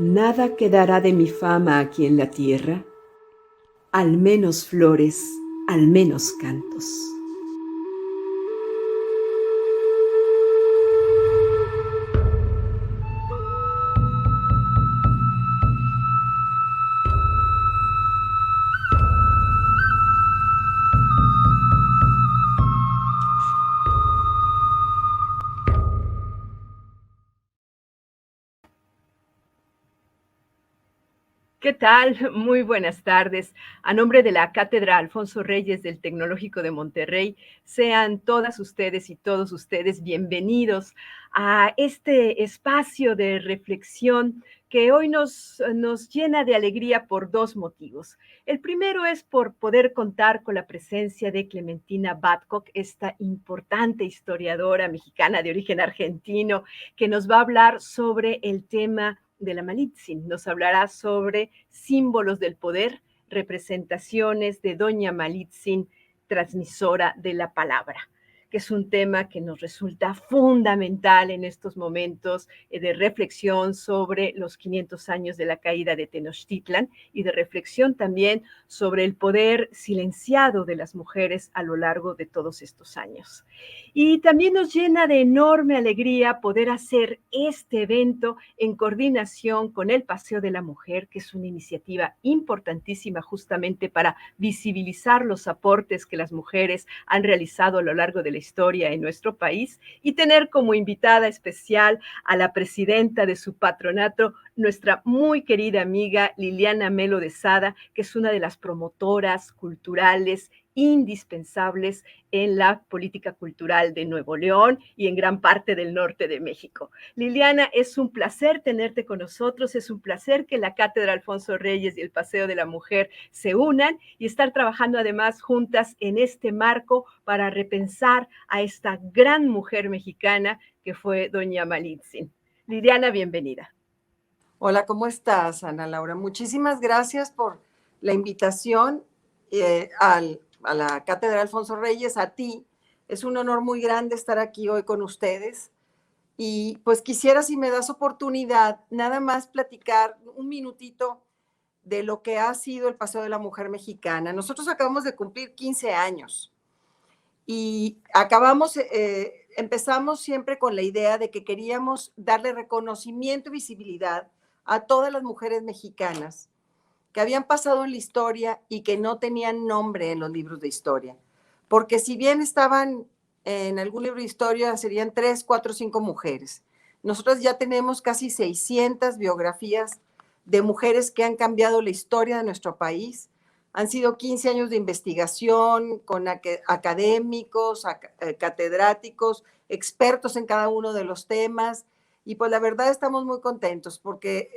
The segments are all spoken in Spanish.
Nada quedará de mi fama aquí en la tierra, al menos flores, al menos cantos. ¿Qué tal? Muy buenas tardes. A nombre de la Cátedra Alfonso Reyes del Tecnológico de Monterrey, sean todas ustedes y todos ustedes bienvenidos a este espacio de reflexión que hoy nos llena de alegría por dos motivos. El primero es por poder contar con la presencia de Clementina Badcock, esta importante historiadora mexicana de origen argentino, que nos va a hablar sobre el tema de la Malitzin. Nos hablará sobre símbolos del poder, representaciones de Doña Malitzin, transmisora de la palabra, que es un tema que nos resulta fundamental en estos momentos de reflexión sobre los 500 años de la caída de Tenochtitlan y de reflexión también sobre el poder silenciado de las mujeres a lo largo de todos estos años. Y también nos llena de enorme alegría poder hacer este evento en coordinación con el Paseo de la Mujer, que es una iniciativa importantísima justamente para visibilizar los aportes que las mujeres han realizado a lo largo de la historia en nuestro país y tener como invitada especial a la presidenta de su patronato, nuestra muy querida amiga Liliana Melo de Sada, que es una de las promotoras culturales indispensables en la política cultural de Nuevo León y en gran parte del norte de México. Liliana, es un placer tenerte con nosotros, es un placer que la Cátedra Alfonso Reyes y el Paseo de la Mujer se unan y estar trabajando además juntas en este marco para repensar a esta gran mujer mexicana que fue doña Malitzin. Liliana, bienvenida. Hola, ¿cómo estás, Ana Laura? Muchísimas gracias por la invitación a la Cátedra Alfonso Reyes, a ti. Es un honor muy grande estar aquí hoy con ustedes. Y pues quisiera, si me das oportunidad, nada más platicar un minutito de lo que ha sido el Paseo de la Mujer Mexicana. Nosotros acabamos de cumplir 15 años y empezamos siempre con la idea de que queríamos darle reconocimiento y visibilidad a todas las mujeres mexicanas que habían pasado en la historia y que no tenían nombre en los libros de historia. Porque si bien estaban en algún libro de historia, serían 3, 4, 5 mujeres. Nosotros ya tenemos casi 600 biografías de mujeres que han cambiado la historia de nuestro país. Han sido 15 años de investigación con académicos, catedráticos, expertos en cada uno de los temas. Y pues la verdad estamos muy contentas porque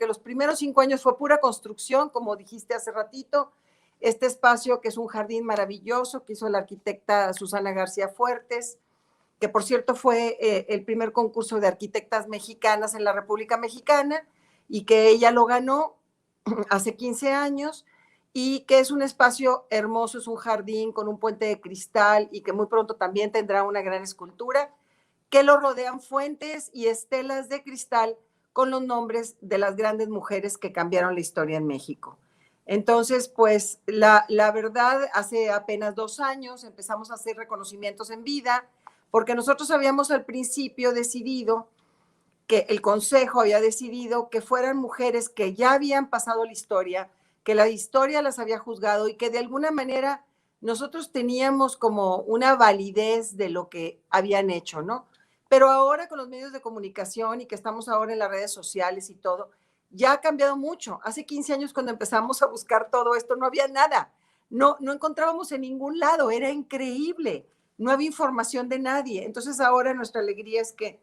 los primeros 5 años fue pura construcción, como dijiste hace ratito. Este espacio, que es un jardín maravilloso, que hizo la arquitecta Susana García Fuertes, que por cierto fue el primer concurso de arquitectas mexicanas en la República Mexicana y que ella lo ganó hace 15 años, y que es un espacio hermoso, es un jardín con un puente de cristal y que muy pronto también tendrá una gran escultura, que lo rodean fuentes y estelas de cristal con los nombres de las grandes mujeres que cambiaron la historia en México. Entonces, pues la verdad, hace apenas 2 años empezamos a hacer reconocimientos en vida, porque nosotros habíamos al principio decidido, que el Consejo había decidido que fueran mujeres que ya habían pasado la historia, que la historia las había juzgado y que de alguna manera nosotros teníamos como una validez de lo que habían hecho, ¿no? Pero ahora con los medios de comunicación y que estamos ahora en las redes sociales y todo, ya ha cambiado mucho. Hace 15 años cuando empezamos a buscar todo esto no había nada. No encontrábamos en ningún lado, era increíble. No había información de nadie. Entonces ahora nuestra alegría es que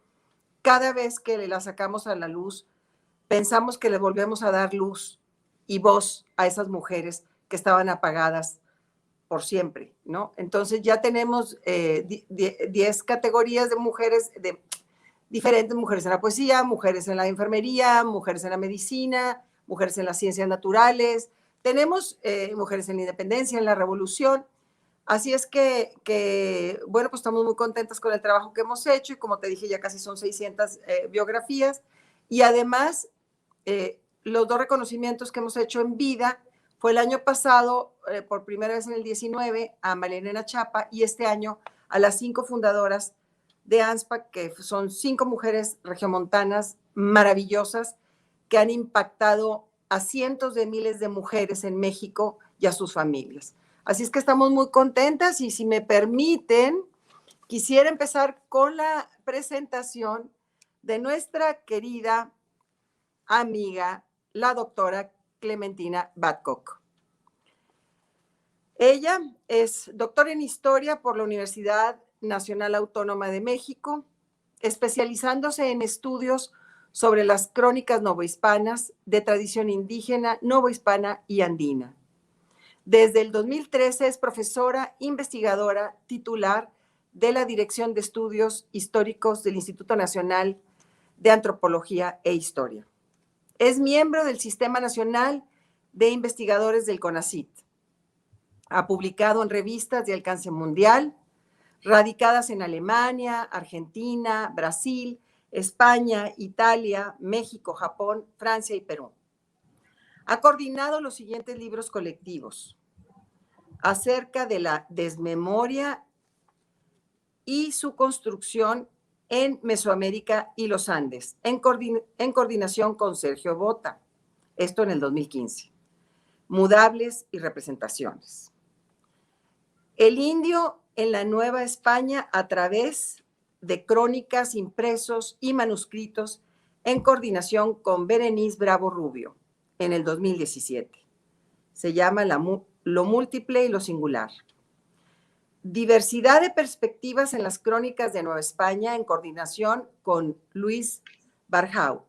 cada vez que la sacamos a la luz, pensamos que le volvemos a dar luz y voz a esas mujeres que estaban apagadas por siempre, ¿no? Entonces ya tenemos 10 categorías de mujeres, de diferentes mujeres en la poesía, mujeres en la enfermería, mujeres en la medicina, mujeres en las ciencias naturales, tenemos mujeres en la independencia, en la revolución. Así es bueno, pues estamos muy contentas con el trabajo que hemos hecho y como te dije, ya casi son 600 biografías. Y además, los dos reconocimientos que hemos hecho en vida fue el año pasado, por primera vez en el 19, a María Elena Chapa, y este año a las 5 fundadoras de ANSPA, que son 5 mujeres regiomontanas maravillosas que han impactado a cientos de miles de mujeres en México y a sus familias. Así es que estamos muy contentas, y si me permiten, quisiera empezar con la presentación de nuestra querida amiga, la doctora Clementina Babcock. Ella es doctora en Historia por la Universidad Nacional Autónoma de México, especializándose en estudios sobre las crónicas novohispanas de tradición indígena, novohispana y andina. Desde el 2013 es profesora investigadora titular de la Dirección de Estudios Históricos del Instituto Nacional de Antropología e Historia. Es miembro del Sistema Nacional de Investigadores del CONACYT. Ha publicado en revistas de alcance mundial, radicadas en Alemania, Argentina, Brasil, España, Italia, México, Japón, Francia y Perú. Ha coordinado los siguientes libros colectivos: acerca de la desmemoria y su construcción en Mesoamérica y los Andes, en coordinación con Sergio Bota, esto en el 2015. Mudables y representaciones. El indio en la Nueva España a través de crónicas, impresos y manuscritos, en coordinación con Berenice Bravo Rubio, en el 2017. Se llama Lo múltiple y lo singular. Diversidad de perspectivas en las crónicas de Nueva España, en coordinación con Luis Barjau,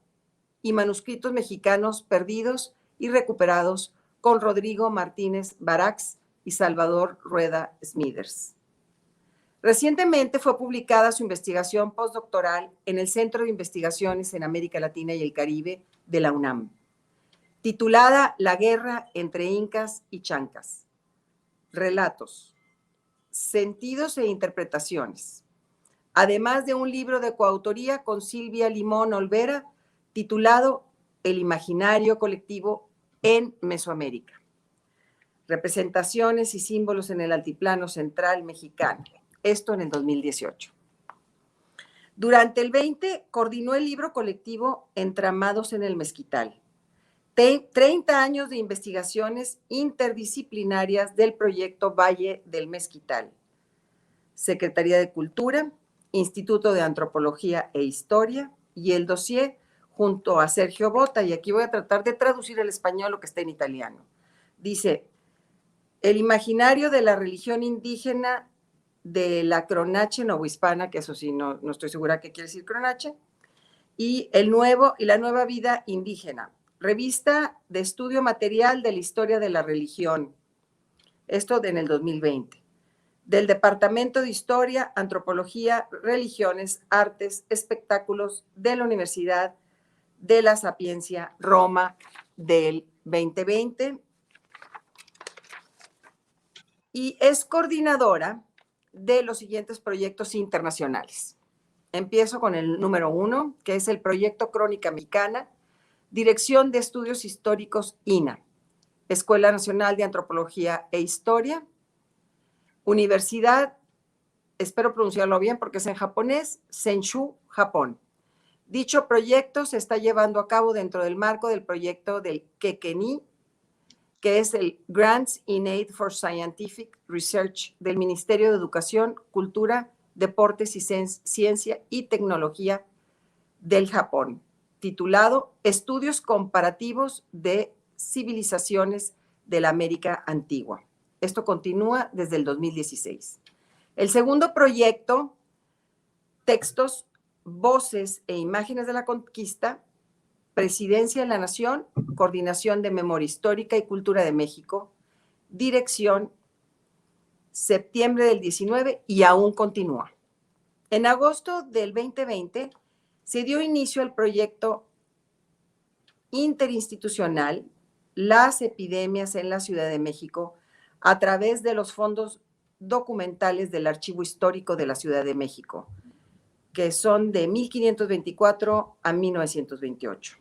y manuscritos mexicanos perdidos y recuperados, con Rodrigo Martínez Barax y Salvador Rueda Smithers. Recientemente fue publicada su investigación postdoctoral en el Centro de Investigaciones en América Latina y el Caribe de la UNAM, titulada La guerra entre incas y chancas. Relatos, sentidos e interpretaciones, además de un libro de coautoría con Silvia Limón Olvera, titulado El imaginario colectivo en Mesoamérica. Representaciones y símbolos en el altiplano central mexicano. Esto en el 2018. Durante el 20 coordinó el libro colectivo Entramados en el Mezquital. 30 años de investigaciones interdisciplinarias del proyecto Valle del Mezquital. Secretaría de Cultura, Instituto de Antropología e Historia, y el dossier junto a Sergio Bota, y aquí voy a tratar de traducir al español lo que está en italiano. Dice: el imaginario de la religión indígena de la Cronache novohispana, que eso sí, no estoy segura qué quiere decir Cronache, y la nueva vida indígena, revista de estudio material de la historia de la religión, esto en el 2020, del Departamento de Historia, Antropología, Religiones, Artes, Espectáculos de la Universidad de la Sapiencia, Roma, del 2020, y es coordinadora de los siguientes proyectos internacionales. Empiezo con el número 1, que es el Proyecto Crónica Mexicana, Dirección de Estudios Históricos INA, Escuela Nacional de Antropología e Historia, Universidad, espero pronunciarlo bien porque es en japonés, Senshu, Japón. Dicho proyecto se está llevando a cabo dentro del marco del proyecto del Kekeni, que es el Grants in Aid for Scientific Research del Ministerio de Educación, Cultura, Deportes y Ciencia y Tecnología del Japón, titulado Estudios Comparativos de Civilizaciones de la América Antigua. Esto continúa desde el 2016. El segundo proyecto, Textos, Voces e Imágenes de la Conquista, Presidencia de la Nación, Coordinación de Memoria Histórica y Cultura de México, dirección septiembre del 19 y aún continúa. En agosto del 2020 se dio inicio al proyecto interinstitucional Las epidemias en la Ciudad de México a través de los fondos documentales del Archivo Histórico de la Ciudad de México, que son de 1524 a 1928.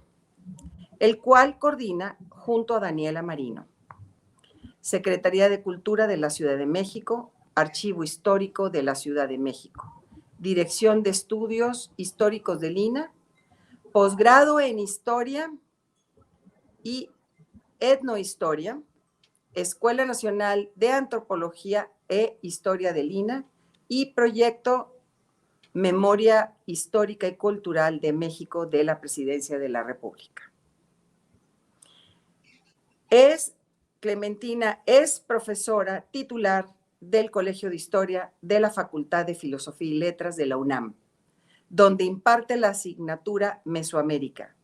el cual coordina junto a Daniela Marino. Secretaría de Cultura de la Ciudad de México, Archivo Histórico de la Ciudad de México, Dirección de Estudios Históricos del INAH, posgrado en Historia y Etnohistoria, Escuela Nacional de Antropología e Historia del INAH y proyecto Memoria Histórica y Cultural de México de la Presidencia de la República. Clementina es profesora titular del Colegio de Historia de la Facultad de Filosofía y Letras de la UNAM, donde imparte la asignatura Mesoamérica,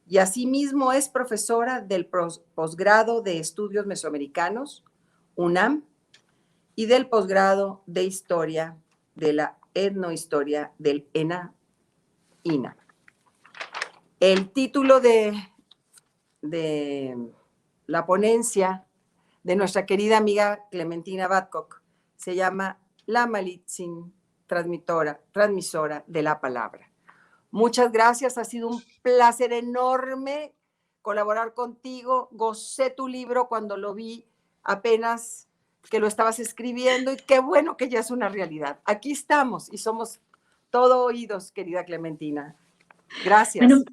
y asimismo es profesora del posgrado de Estudios Mesoamericanos, UNAM, y del posgrado de Historia de la Etnohistoria del INAH. El título de la ponencia de nuestra querida amiga Clementina Babcock se llama La Malitzin, transmisora de la palabra. Muchas gracias, ha sido un placer enorme colaborar contigo. Gocé tu libro cuando lo vi apenas que lo estabas escribiendo y qué bueno que ya es una realidad. Aquí estamos y somos todo oídos, querida Clementina. Gracias. Bueno,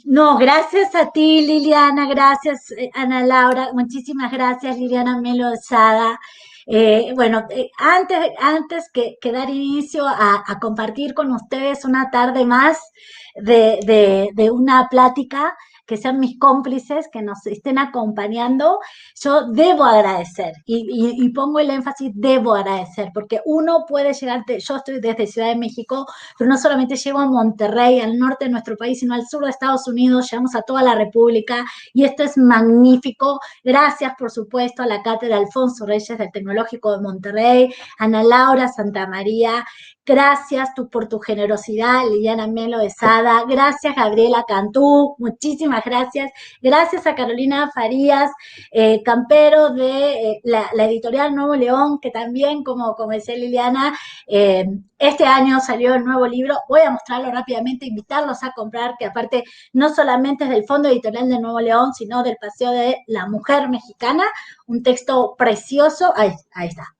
no, gracias a ti, Liliana, gracias, Ana Laura, muchísimas gracias, Liliana Melo Sada. Antes que dar inicio a compartir con ustedes una tarde más de una plática, que sean mis cómplices, que nos estén acompañando, yo debo agradecer, y pongo el énfasis, debo agradecer, porque uno puede llegar, yo estoy desde Ciudad de México, pero no solamente llego a Monterrey, al norte de nuestro país, sino al sur de Estados Unidos, llegamos a toda la República, y esto es magnífico. Gracias, por supuesto, a la Cátedra Alfonso Reyes del Tecnológico de Monterrey, Ana Laura Santamaría, gracias por tu generosidad, Liliana Melo de Sada, gracias Gabriela Cantú, muchísimas gracias, gracias a Carolina Farías, Campero de la editorial Nuevo León, que también, como decía Liliana, este año salió el nuevo libro, voy a mostrarlo rápidamente, invitarlos a comprar, que aparte no solamente es del Fondo Editorial de Nuevo León, sino del Paseo de la Mujer Mexicana, un texto precioso, ahí está.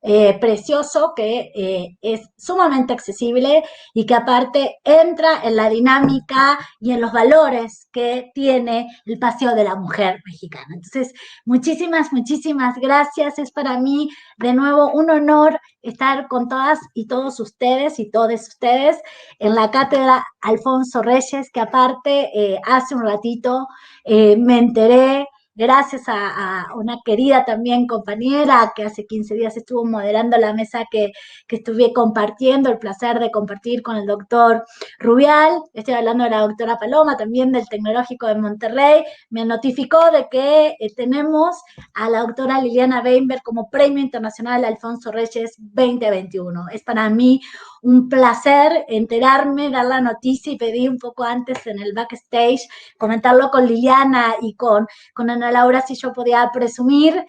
Precioso, que es sumamente accesible y que aparte entra en la dinámica y en los valores que tiene el Paseo de la Mujer Mexicana. Entonces, muchísimas gracias. Es para mí, de nuevo, un honor estar con todas y todos ustedes en la Cátedra Alfonso Reyes, que aparte hace un ratito me enteré, gracias a una querida también compañera que hace 15 días estuvo moderando la mesa que estuve compartiendo, el placer de compartir con el doctor Rubial. Estoy hablando de la doctora Paloma, también del Tecnológico de Monterrey. Me notificó de que tenemos a la doctora Liliana Weinberg como Premio Internacional Alfonso Reyes 2021. Es para mí un placer enterarme, dar la noticia, y pedí un poco antes en el backstage comentarlo con Liliana y con Ana Laura, si yo podía presumir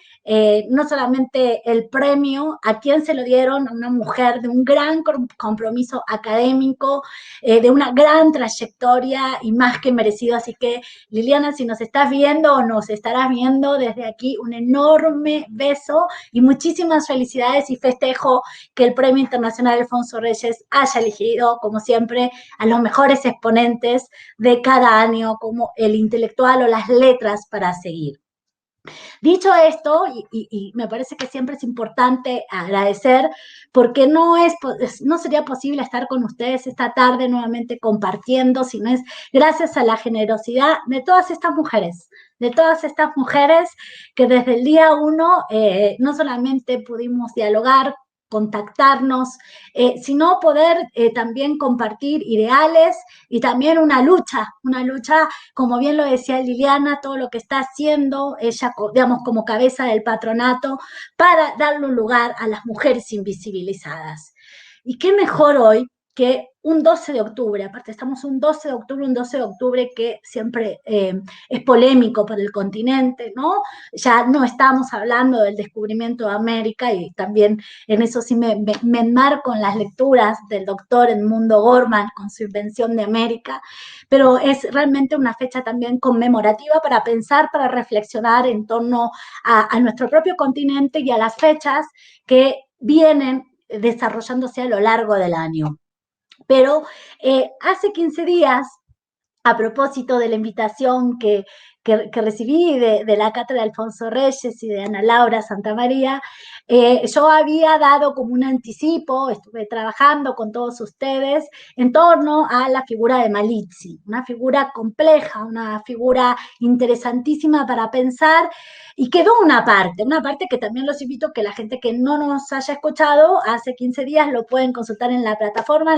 no solamente el premio, a quien se lo dieron, a una mujer de un gran compromiso académico, de una gran trayectoria y más que merecido. Así que, Liliana, si nos estás viendo o nos estarás viendo desde aquí, un enorme beso y muchísimas felicidades, y festejo que el Premio Internacional Alfonso Reyes haya elegido, como siempre, a los mejores exponentes de cada año como el intelectual o las letras para seguir. Dicho esto, y me parece que siempre es importante agradecer, porque no sería posible estar con ustedes esta tarde nuevamente compartiendo, si no es gracias a la generosidad de todas estas mujeres que desde el día 1 no solamente pudimos dialogar, contactarnos, sino poder también compartir ideales y también una lucha, como bien lo decía Liliana, todo lo que está haciendo ella, digamos, como cabeza del patronato, para darle un lugar a las mujeres invisibilizadas. Y qué mejor hoy que un 12 de octubre, aparte estamos un 12 de octubre que siempre es polémico para el continente, ¿no? Ya no estamos hablando del descubrimiento de América, y también en eso sí me enmarco en las lecturas del doctor Edmundo Gorman con su invención de América, pero es realmente una fecha también conmemorativa para pensar, para reflexionar en torno a nuestro propio continente y a las fechas que vienen desarrollándose a lo largo del año. Pero hace 15 días, a propósito de la invitación que recibí de la cátedra de Alfonso Reyes y de Ana Laura Santamaría, yo había dado como un anticipo, estuve trabajando con todos ustedes en torno a la figura de Malizzi, una figura compleja, una figura interesantísima para pensar, y quedó una parte que también los invito a que la gente que no nos haya escuchado hace 15 días lo pueden consultar en la plataforma,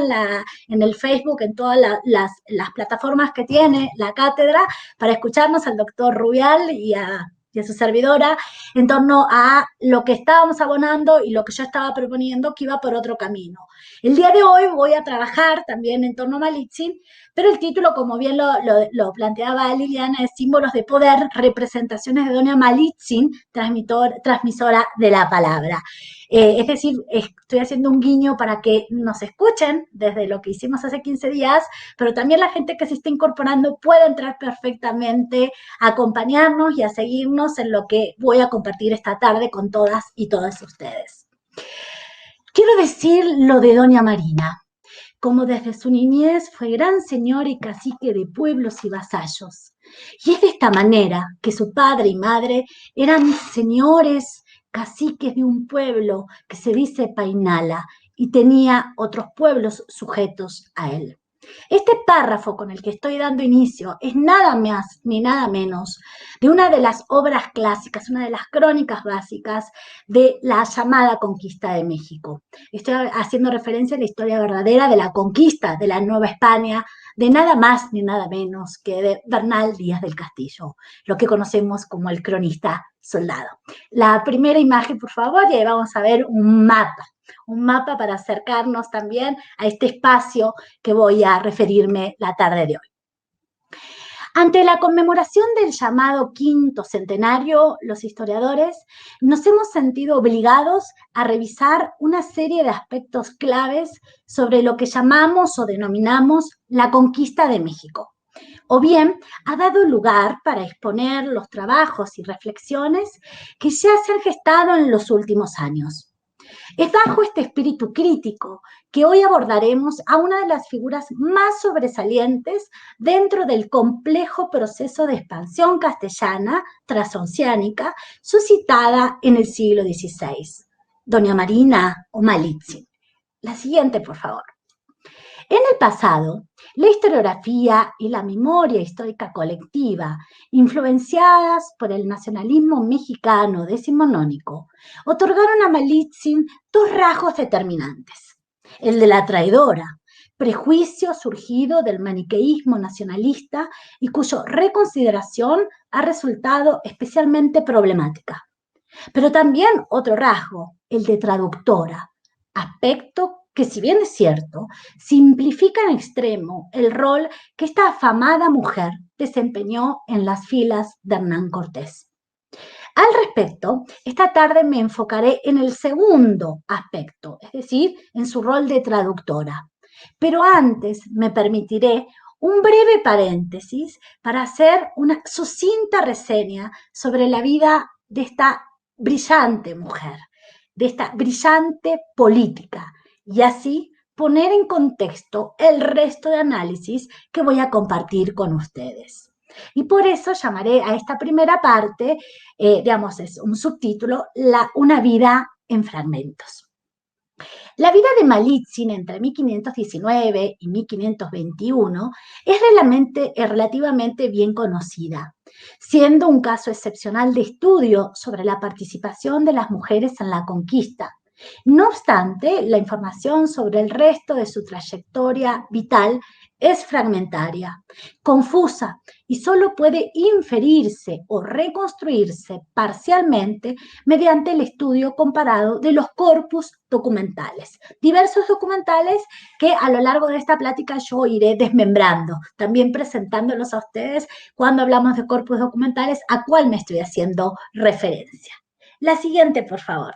en el Facebook, en todas las plataformas que tiene la cátedra, para escucharnos al doctor Rubial y a su servidora en torno a lo que estábamos abonando y lo que yo estaba proponiendo, que iba por otro camino. El día de hoy voy a trabajar también en torno a Malizzi, pero el título, como bien lo planteaba Liliana, es Símbolos de Poder, representaciones de doña Malizzi, transmisora de la palabra. Es decir, estoy haciendo un guiño para que nos escuchen desde lo que hicimos hace 15 días, pero también la gente que se está incorporando puede entrar perfectamente a acompañarnos y a seguirnos en lo que voy a compartir esta tarde con todas y todos ustedes. Quiero decir lo de doña Marina, como desde su niñez fue gran señora y cacique de pueblos y vasallos. Y es de esta manera que su padre y madre eran señores caciques de un pueblo que se dice Painala y tenía otros pueblos sujetos a él. Este párrafo con el que estoy dando inicio es nada más ni nada menos de una de las obras clásicas, una de las crónicas básicas de la llamada conquista de México. Estoy haciendo referencia a la historia verdadera de la conquista de la Nueva España, de nada más ni nada menos que de Bernal Díaz del Castillo, lo que conocemos como el cronista soldado. La primera imagen, por favor, y ahí vamos a ver un mapa para acercarnos también a este espacio que voy a referirme la tarde de hoy. Ante la conmemoración del llamado quinto centenario, los historiadores nos hemos sentido obligados a revisar una serie de aspectos claves sobre lo que llamamos o denominamos la conquista de México. O bien, ha dado lugar para exponer los trabajos y reflexiones que ya se han gestado en los últimos años. Es bajo este espíritu crítico que hoy abordaremos a una de las figuras más sobresalientes dentro del complejo proceso de expansión castellana transoceánica suscitada en el siglo XVI, doña Marina o Malizzi. La siguiente, por favor. En el pasado, la historiografía y la memoria histórica colectiva, influenciadas por el nacionalismo mexicano decimonónico, otorgaron a Malizzi dos rasgos determinantes: el de la traidora, prejuicio surgido del maniqueísmo nacionalista y cuya reconsideración ha resultado especialmente problemática. Pero también otro rasgo, el de traductora, aspecto que, si bien es cierto, simplifica en extremo el rol que esta afamada mujer desempeñó en las filas de Hernán Cortés. Al respecto, esta tarde me enfocaré en el segundo aspecto, es decir, en su rol de traductora. Pero antes me permitiré un breve paréntesis para hacer una sucinta reseña sobre la vida de esta brillante mujer, de esta brillante política, y así poner en contexto el resto de análisis que voy a compartir con ustedes. Y por eso llamaré a esta primera parte, digamos, es un subtítulo, una vida en fragmentos. La vida de Malizzi entre 1519 y 1521 es relativamente bien conocida, siendo un caso excepcional de estudio sobre la participación de las mujeres en la conquista. No obstante, la información sobre el resto de su trayectoria vital es fragmentaria, confusa y solo puede inferirse o reconstruirse parcialmente mediante el estudio comparado de los corpus documentales. Diversos documentales que a lo largo de esta plática yo iré desmembrando, también presentándolos a ustedes cuando hablamos de corpus documentales, a cuál me estoy haciendo referencia. La siguiente, por favor.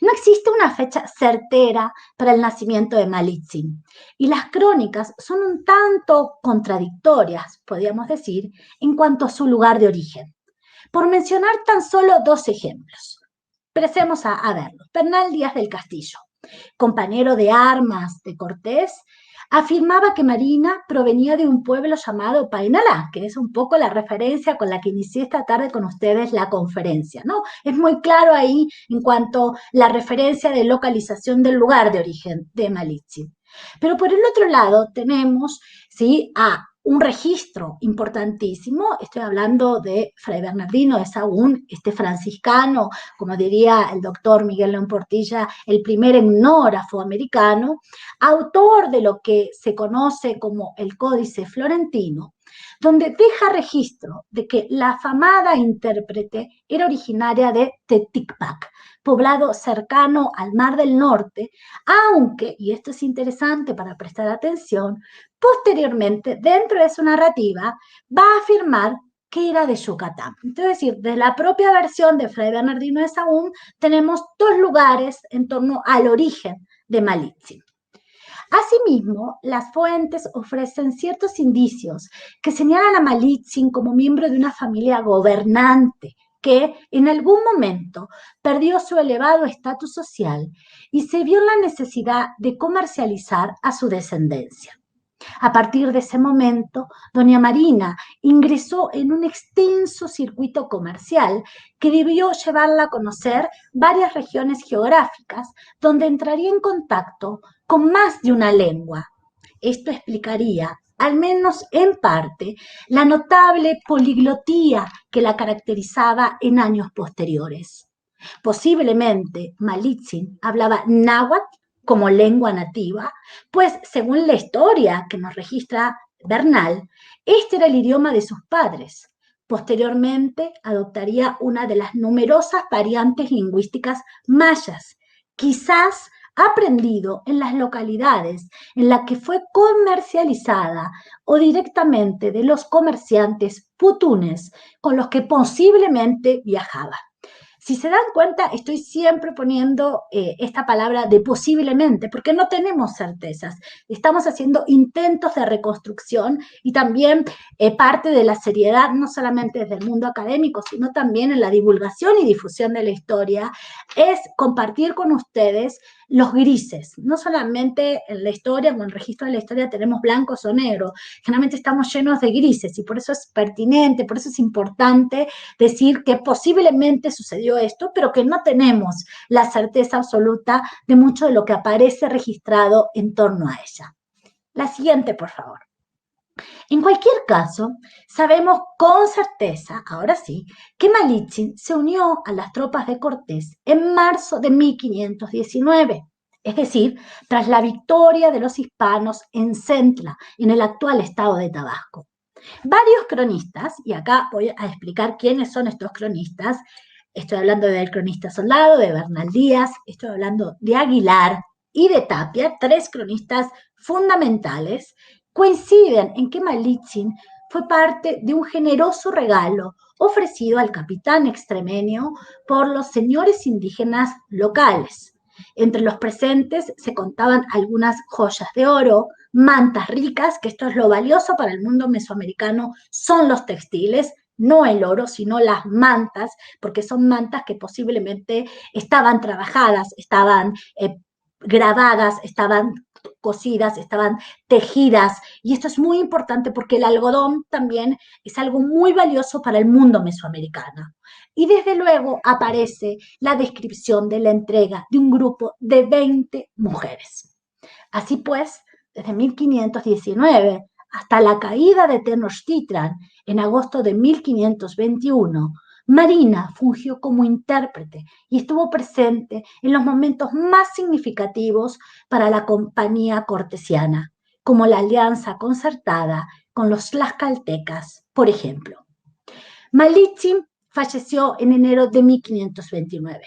No existe una fecha certera para el nacimiento de Malitzin y las crónicas son un tanto contradictorias, podríamos decir, en cuanto a su lugar de origen. Por mencionar tan solo 2 ejemplos. Empecemos a verlos. Bernal Díaz del Castillo, compañero de armas de Cortés, afirmaba que Marina provenía de un pueblo llamado Painalá, que es un poco la referencia con la que inicié esta tarde con ustedes la conferencia, ¿no? Es muy claro ahí en cuanto a la referencia de localización del lugar de origen de Malitzin. Pero por el otro lado tenemos, ¿sí?, a un registro importantísimo, estoy hablando de Fray Bernardino de Sahagún, este franciscano, como diría el doctor Miguel León Portilla, el primer etnógrafo americano, autor de lo que se conoce como el Códice Florentino, donde deja registro de que la afamada intérprete era originaria de Teticpac, poblado cercano al Mar del Norte, aunque, y esto es interesante para prestar atención, posteriormente, dentro de su narrativa, va a afirmar que era de Yucatán. Es decir, de la propia versión de Fray Bernardino de Sahagún tenemos 2 lugares en torno al origen de Malitzin. Asimismo, las fuentes ofrecen ciertos indicios que señalan a Malitzin como miembro de una familia gobernante que en algún momento perdió su elevado estatus social y se vio en la necesidad de comercializar a su descendencia. A partir de ese momento, doña Marina ingresó en un extenso circuito comercial que debió llevarla a conocer varias regiones geográficas donde entraría en contacto con más de una lengua. Esto explicaría, al menos en parte, la notable poliglotía que la caracterizaba en años posteriores. Posiblemente Malitzin hablaba náhuatl como lengua nativa, pues según la historia que nos registra Bernal, este era el idioma de sus padres. Posteriormente adoptaría una de las numerosas variantes lingüísticas mayas, quizás aprendido en las localidades en las que fue comercializada o directamente de los comerciantes putunes con los que posiblemente viajaba. Si se dan cuenta, estoy siempre poniendo esta palabra de posiblemente, porque no tenemos certezas. Estamos haciendo intentos de reconstrucción y también parte de la seriedad, no solamente desde el mundo académico, sino también en la divulgación y difusión de la historia, es compartir con ustedes los grises. No solamente en la historia, en el registro de la historia tenemos blancos o negros, generalmente estamos llenos de grises y por eso es pertinente, por eso es importante decir que posiblemente sucedió esto, pero que no tenemos la certeza absoluta de mucho de lo que aparece registrado en torno a ella. La siguiente, por favor. En cualquier caso, sabemos con certeza, ahora sí, que Malitzin se unió a las tropas de Cortés en marzo de 1519, es decir, tras la victoria de los hispanos en Centla, en el actual estado de Tabasco. Varios cronistas, y acá voy a explicar quiénes son estos cronistas, estoy hablando del cronista Soldado, de Bernal Díaz, estoy hablando de Aguilar y de Tapia, 3 cronistas fundamentales, coinciden en que Malitzin fue parte de un generoso regalo ofrecido al capitán extremeño por los señores indígenas locales. Entre los presentes se contaban algunas joyas de oro, mantas ricas, que esto es lo valioso para el mundo mesoamericano, son los textiles, no el oro, sino las mantas, porque son mantas que posiblemente estaban trabajadas, estaban grabadas, estaban cosidas, estaban tejidas, y esto es muy importante porque el algodón también es algo muy valioso para el mundo mesoamericano. Y desde luego aparece la descripción de la entrega de un grupo de 20 mujeres. Así pues, desde 1519 hasta la caída de Tenochtitlan en agosto de 1521, Marina fungió como intérprete y estuvo presente en los momentos más significativos para la compañía cortesiana, como la alianza concertada con los tlaxcaltecas, por ejemplo. Malitzin falleció en enero de 1529.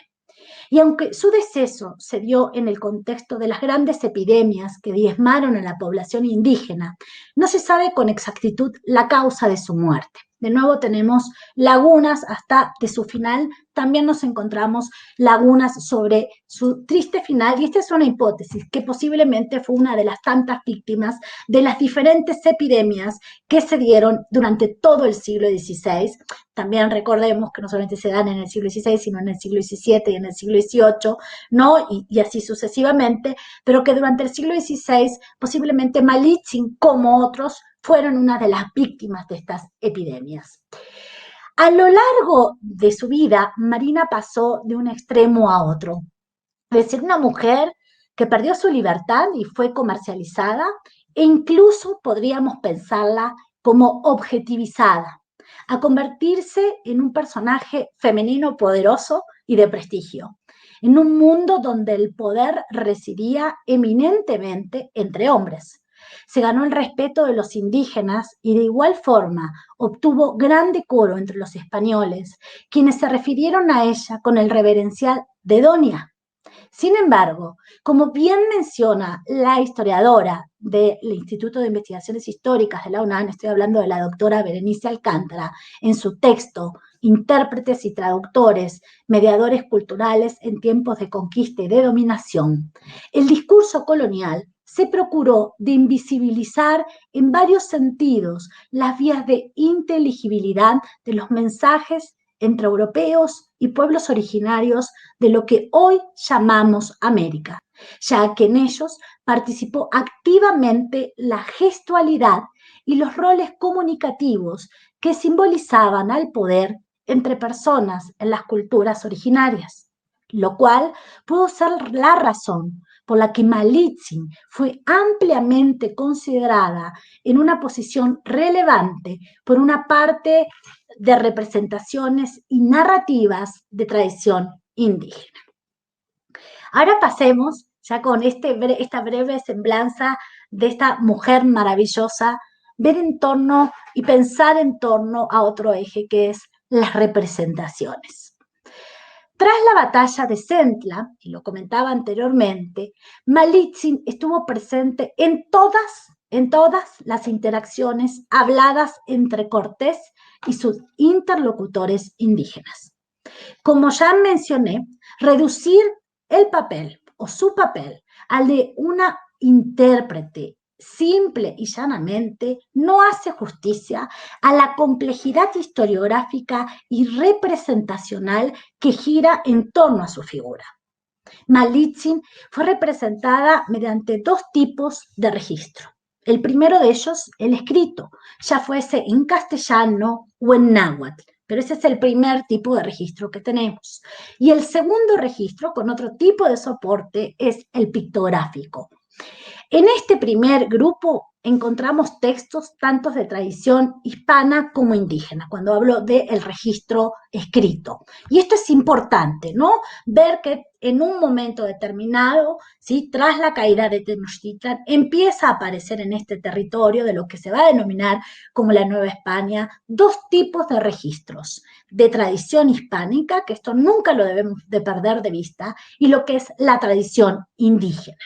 Y aunque su deceso se dio en el contexto de las grandes epidemias que diezmaron a la población indígena, no se sabe con exactitud la causa de su muerte. De nuevo tenemos lagunas hasta de su final, también nos encontramos lagunas sobre su triste final, y esta es una hipótesis que posiblemente fue una de las tantas víctimas de las diferentes epidemias que se dieron durante todo el siglo XVI. También recordemos que no solamente se dan en el siglo XVI, sino en el siglo XVII y en el siglo XVIII, ¿no? Y así sucesivamente, pero que durante el siglo XVI posiblemente Malitzin, como otros, fueron una de las víctimas de estas epidemias. A lo largo de su vida, Marina pasó de un extremo a otro. Es decir, una mujer que perdió su libertad y fue comercializada, e incluso podríamos pensarla como objetivizada, a convertirse en un personaje femenino poderoso y de prestigio, en un mundo donde el poder residía eminentemente entre hombres. Se ganó el respeto de los indígenas y de igual forma obtuvo gran decoro entre los españoles, quienes se refirieron a ella con el reverencial de Doña. Sin embargo, como bien menciona la historiadora del Instituto de Investigaciones Históricas de la UNAM, estoy hablando de la doctora Berenice Alcántara, en su texto Intérpretes y traductores, mediadores culturales en tiempos de conquista y de dominación, el discurso colonial se procuró de invisibilizar en varios sentidos las vías de inteligibilidad de los mensajes entre europeos y pueblos originarios de lo que hoy llamamos América, ya que en ellos participó activamente la gestualidad y los roles comunicativos que simbolizaban al poder entre personas en las culturas originarias, lo cual pudo ser la razón por la que Malitzin fue ampliamente considerada en una posición relevante por una parte de representaciones y narrativas de tradición indígena. Ahora pasemos, ya con esta breve semblanza de esta mujer maravillosa, ver en torno y pensar en torno a otro eje que es las representaciones. Tras la batalla de Centla, y lo comentaba anteriormente, Malitzin estuvo presente en todas las interacciones habladas entre Cortés y sus interlocutores indígenas. Como ya mencioné, reducir el papel o su papel al de una intérprete simple y llanamente no hace justicia a la complejidad historiográfica y representacional que gira en torno a su figura. Malitzin fue representada mediante dos tipos de registro. El primero de ellos, el escrito, ya fuese en castellano o en náhuatl, pero ese es el primer tipo de registro que tenemos. Y el segundo registro, con otro tipo de soporte, es el pictográfico. En este primer grupo encontramos textos tanto de tradición hispana como indígena, cuando hablo del registro escrito. Y esto es importante, ¿no? Ver que en un momento determinado, ¿sí?, tras la caída de Tenochtitlan, empieza a aparecer en este territorio de lo que se va a denominar como la Nueva España, dos tipos de registros, de tradición hispánica, que esto nunca lo debemos de perder de vista, y lo que es la tradición indígena.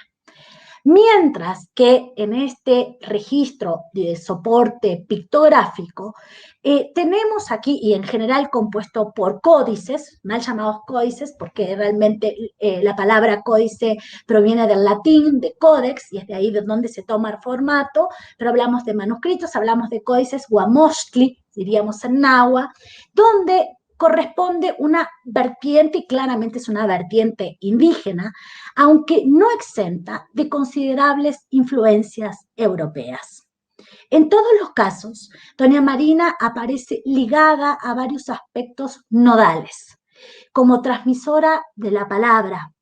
Mientras que en este registro de soporte pictográfico tenemos aquí, y en general compuesto por códices, mal llamados códices, porque realmente la palabra códice proviene del latín, de códex, y es de ahí de donde se toma el formato, pero hablamos de manuscritos, hablamos de códices guamochtli, diríamos en náhuatl, donde corresponde una vertiente, y claramente es una vertiente indígena, aunque no exenta de considerables influencias europeas. En todos los casos, doña Marina aparece ligada a varios aspectos nodales, como transmisora de la palabra,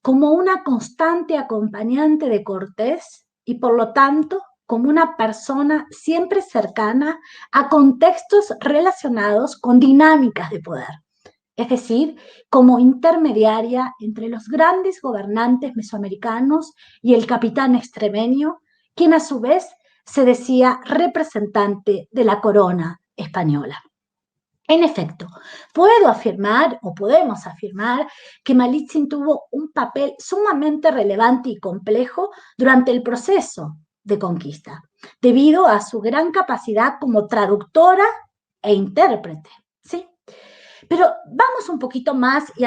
como una constante acompañante de Cortés y por lo tanto como una persona siempre cercana a contextos relacionados con dinámicas de poder, es decir, como intermediaria entre los grandes gobernantes mesoamericanos y el capitán extremeño, quien a su vez se decía representante de la corona española. En efecto, puedo afirmar o podemos afirmar que Malitzin tuvo un papel sumamente relevante y complejo durante el proceso de conquista, debido a su gran capacidad como traductora e intérprete, ¿sí? Pero vamos un poquito más y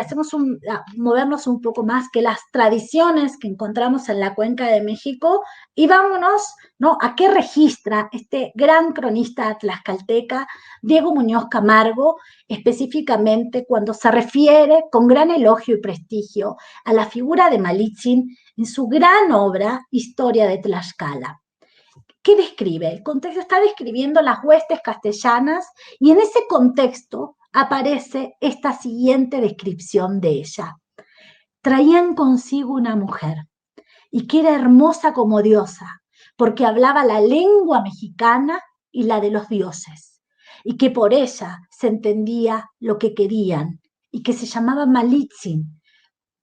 movernos un poco más que las tradiciones que encontramos en la Cuenca de México y vámonos, ¿no?, a qué registra este gran cronista tlaxcalteca, Diego Muñoz Camargo, específicamente cuando se refiere con gran elogio y prestigio a la figura de Malitzin en su gran obra Historia de Tlaxcala. ¿Qué describe? El contexto está describiendo las huestes castellanas y en ese contexto aparece esta siguiente descripción de ella. Traían consigo una mujer y que era hermosa como diosa, porque hablaba la lengua mexicana y la de los dioses, y que por ella se entendía lo que querían, y que se llamaba Malitzin,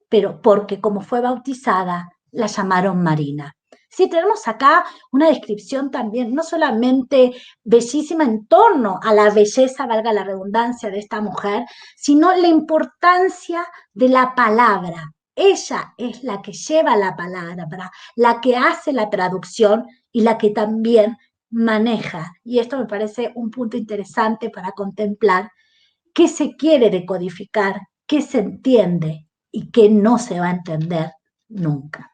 pero porque como fue bautizada, la llamaron Marina. Sí, tenemos acá una descripción también, no solamente bellísima en torno a la belleza, valga la redundancia, de esta mujer, sino la importancia de la palabra. Ella es la que lleva la palabra, la que hace la traducción y la que también maneja. Y esto me parece un punto interesante para contemplar qué se quiere decodificar, qué se entiende y qué no se va a entender nunca.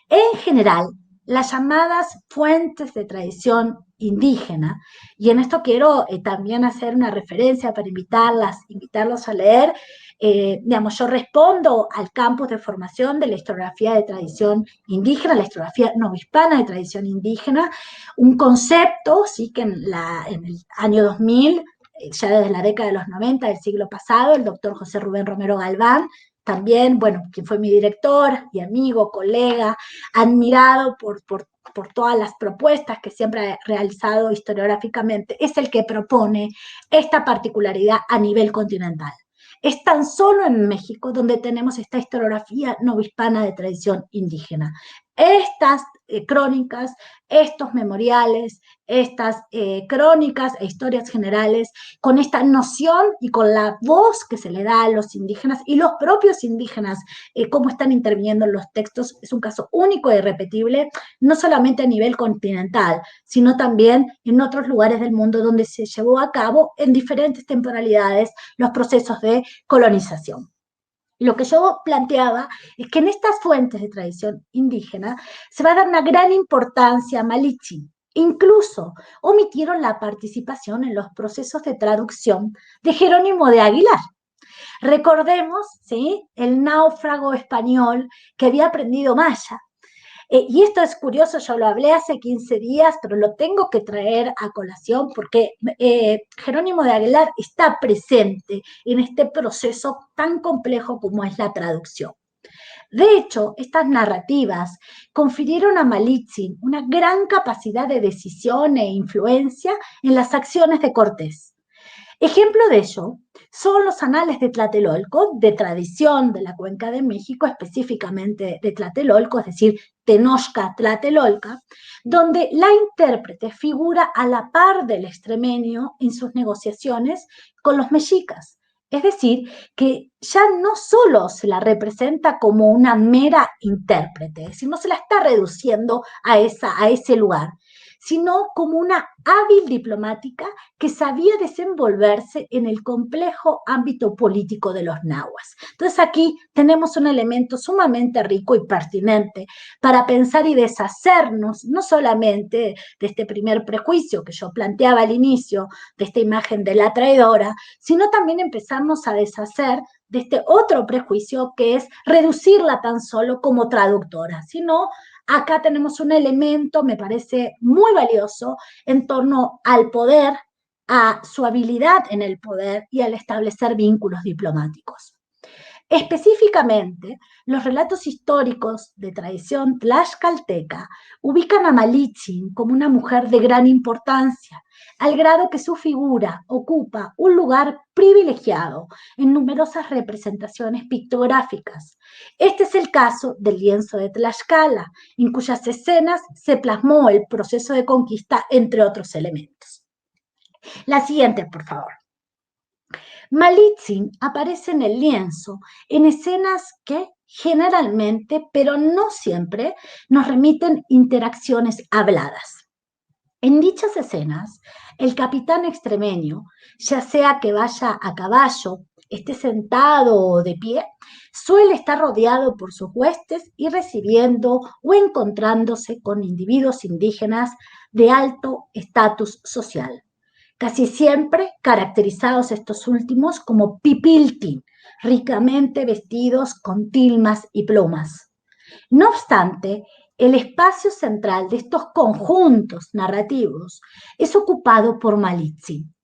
En general, las llamadas fuentes de tradición indígena, y en esto quiero también hacer una referencia para invitarlos a leer, yo respondo al campus de formación de la historiografía de tradición indígena, la historiografía novohispana de tradición indígena, un concepto, sí, que en el año 2000, ya desde la década de los 90 del siglo pasado, el doctor José Rubén Romero Galván, también, quien fue mi director y amigo, colega, admirado por todas las propuestas que siempre ha realizado historiográficamente, es el que propone esta particularidad a nivel continental. Es tan solo en México donde tenemos esta historiografía novohispana de tradición indígena. Estas crónicas, estos memoriales, estas crónicas e historias generales, con esta noción y con la voz que se le da a los indígenas y los propios indígenas, cómo están interviniendo en los textos, es un caso único e irrepetible, no solamente a nivel continental, sino también en otros lugares del mundo donde se llevó a cabo en diferentes temporalidades los procesos de colonización. Lo que yo planteaba es que en estas fuentes de tradición indígena se va a dar una gran importancia a Malitzin. Incluso omitieron la participación en los procesos de traducción de Jerónimo de Aguilar. Recordemos, ¿sí?, el náufrago español que había aprendido maya. Y esto es curioso, yo lo hablé hace 15 días, pero lo tengo que traer a colación porque Jerónimo de Aguilar está presente en este proceso tan complejo como es la traducción. De hecho, estas narrativas confirieron a Malitzin una gran capacidad de decisión e influencia en las acciones de Cortés. Ejemplo de ello son los anales de Tlatelolco, de tradición de la Cuenca de México, específicamente de Tlatelolco, es decir, Tenochca Tlatelolca, donde la intérprete figura a la par del extremeño en sus negociaciones con los mexicas. Es decir, que ya no solo se la representa como una mera intérprete, es decir, no se la está reduciendo a ese lugar, sino como una hábil diplomática que sabía desenvolverse en el complejo ámbito político de los nahuas. Entonces aquí tenemos un elemento sumamente rico y pertinente para pensar y deshacernos no solamente de este primer prejuicio que yo planteaba al inicio, de esta imagen de la traidora, sino también empezarnos a deshacer de este otro prejuicio que es reducirla tan solo como traductora, sino acá tenemos un elemento, me parece muy valioso, en torno al poder, a su habilidad en el poder y al establecer vínculos diplomáticos. Específicamente, los relatos históricos de tradición tlaxcalteca ubican a Malitzin como una mujer de gran importancia, al grado que su figura ocupa un lugar privilegiado en numerosas representaciones pictográficas. Este es el caso del lienzo de Tlaxcala, en cuyas escenas se plasmó el proceso de conquista, entre otros elementos. La siguiente, por favor. Malitzin aparece en el lienzo en escenas que generalmente, pero no siempre, nos remiten interacciones habladas. En dichas escenas, el capitán extremeño, ya sea que vaya a caballo, esté sentado o de pie, suele estar rodeado por sus huestes y recibiendo o encontrándose con individuos indígenas de alto estatus social, casi siempre caracterizados estos últimos como pipiltin, ricamente vestidos con tilmas y plumas. No obstante, el espacio central de estos conjuntos narrativos es ocupado por Malitzin.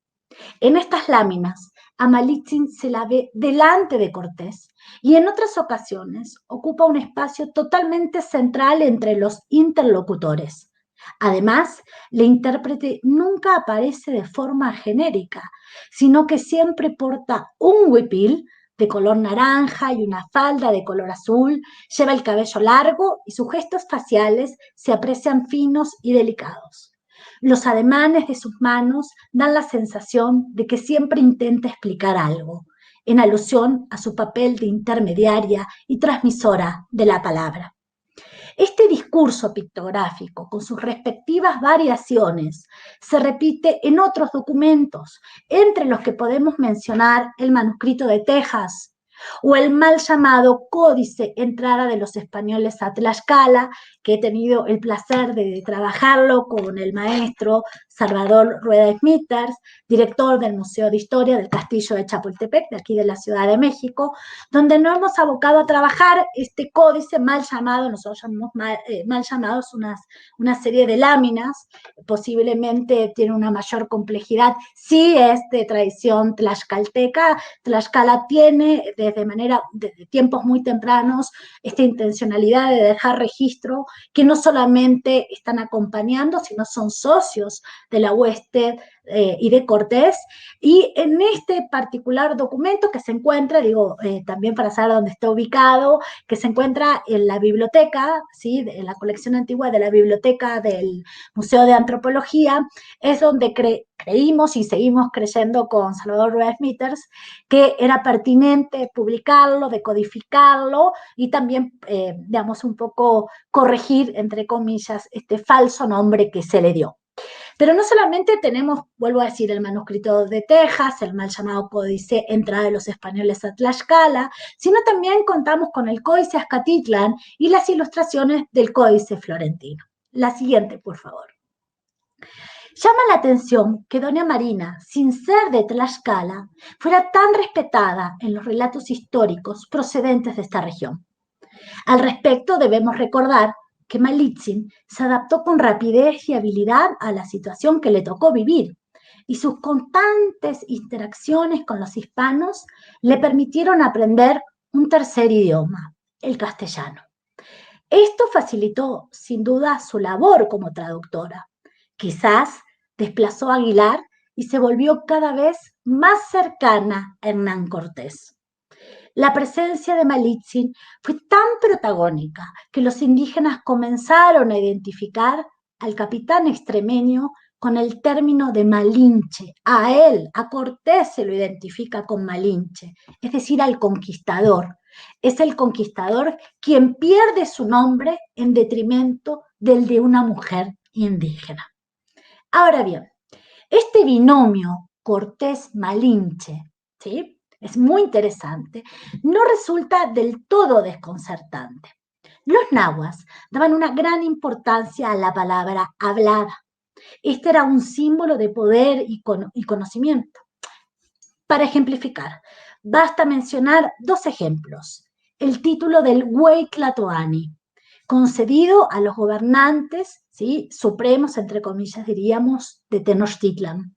En estas láminas, a Malitzin se la ve delante de Cortés y en otras ocasiones ocupa un espacio totalmente central entre los interlocutores. Además, la intérprete nunca aparece de forma genérica, sino que siempre porta un huipil de color naranja y una falda de color azul, lleva el cabello largo y sus gestos faciales se aprecian finos y delicados. Los ademanes de sus manos dan la sensación de que siempre intenta explicar algo, en alusión a su papel de intermediaria y transmisora de la palabra. Este discurso pictográfico, con sus respectivas variaciones, se repite en otros documentos, entre los que podemos mencionar el manuscrito de Texas o el mal llamado Códice Entrada de los Españoles a Tlaxcala, que he tenido el placer de trabajarlo con el maestro Salvador Rueda Smithers, director del Museo de Historia del Castillo de Chapultepec, de aquí de la Ciudad de México, donde nos hemos abocado a trabajar este códice mal llamado, nosotros llamamos mal llamados una serie de láminas, posiblemente tiene una mayor complejidad, sí es de tradición tlaxcalteca. Tlaxcala tiene desde tiempos muy tempranos esta intencionalidad de dejar registro que no solamente están acompañando, sino son socios de la hueste y de Cortés, y en este particular documento que se encuentra, también para saber dónde está ubicado, que se encuentra en la biblioteca, ¿sí? En la colección antigua de la biblioteca del Museo de Antropología, es donde creímos y seguimos creyendo con Salvador Rueda Smithers que era pertinente publicarlo, decodificarlo y también, un poco corregir, entre comillas, este falso nombre que se le dio. Pero no solamente tenemos, vuelvo a decir, el manuscrito de Texas, el mal llamado Códice Entrada de los Españoles a Tlaxcala, sino también contamos con el Códice Azcatitlán y las ilustraciones del Códice Florentino. La siguiente, por favor. Llama la atención que doña Marina, sin ser de Tlaxcala, fuera tan respetada en los relatos históricos procedentes de esta región. Al respecto, debemos recordar que Malitzin se adaptó con rapidez y habilidad a la situación que le tocó vivir, y sus constantes interacciones con los hispanos le permitieron aprender un tercer idioma, el castellano. Esto facilitó, sin duda, su labor como traductora. Quizás desplazó a Aguilar y se volvió cada vez más cercana a Hernán Cortés. La presencia de Malitzin fue tan protagónica que los indígenas comenzaron a identificar al capitán extremeño con el término de Malinche. A él, a Cortés, se lo identifica con Malinche, es decir, al conquistador. Es el conquistador quien pierde su nombre en detrimento del de una mujer indígena. Ahora bien, este binomio Cortés-Malinche, ¿sí?, es muy interesante, no resulta del todo desconcertante. Los nahuas daban una gran importancia a la palabra hablada. Este era un símbolo de poder y conocimiento. Para ejemplificar, basta mencionar dos ejemplos. El título del Güey Tlatoani, concedido a los gobernantes, ¿sí?, supremos, entre comillas diríamos, de Tenochtitlan,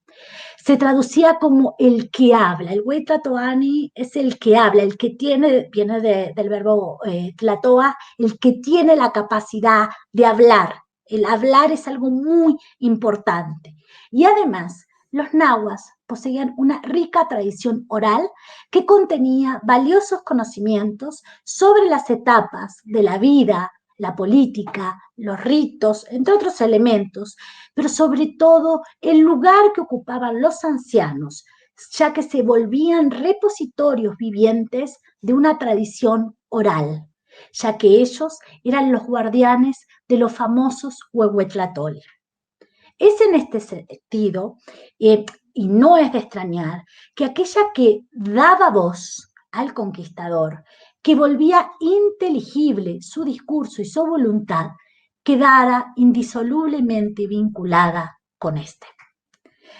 Se traducía como el que habla. El Huaytlatoani es el que habla, el que tiene, viene del verbo tlatoa, el que tiene la capacidad de hablar. El hablar es algo muy importante. Y además, los nahuas poseían una rica tradición oral que contenía valiosos conocimientos sobre las etapas de la vida, la política, los ritos, entre otros elementos, pero sobre todo el lugar que ocupaban los ancianos, ya que se volvían repositorios vivientes de una tradición oral, ya que ellos eran los guardianes de los famosos Huehuetlatol. Es en este sentido, y no es de extrañar, que aquella que daba voz al conquistador, que volvía inteligible su discurso y su voluntad, quedara indisolublemente vinculada con este.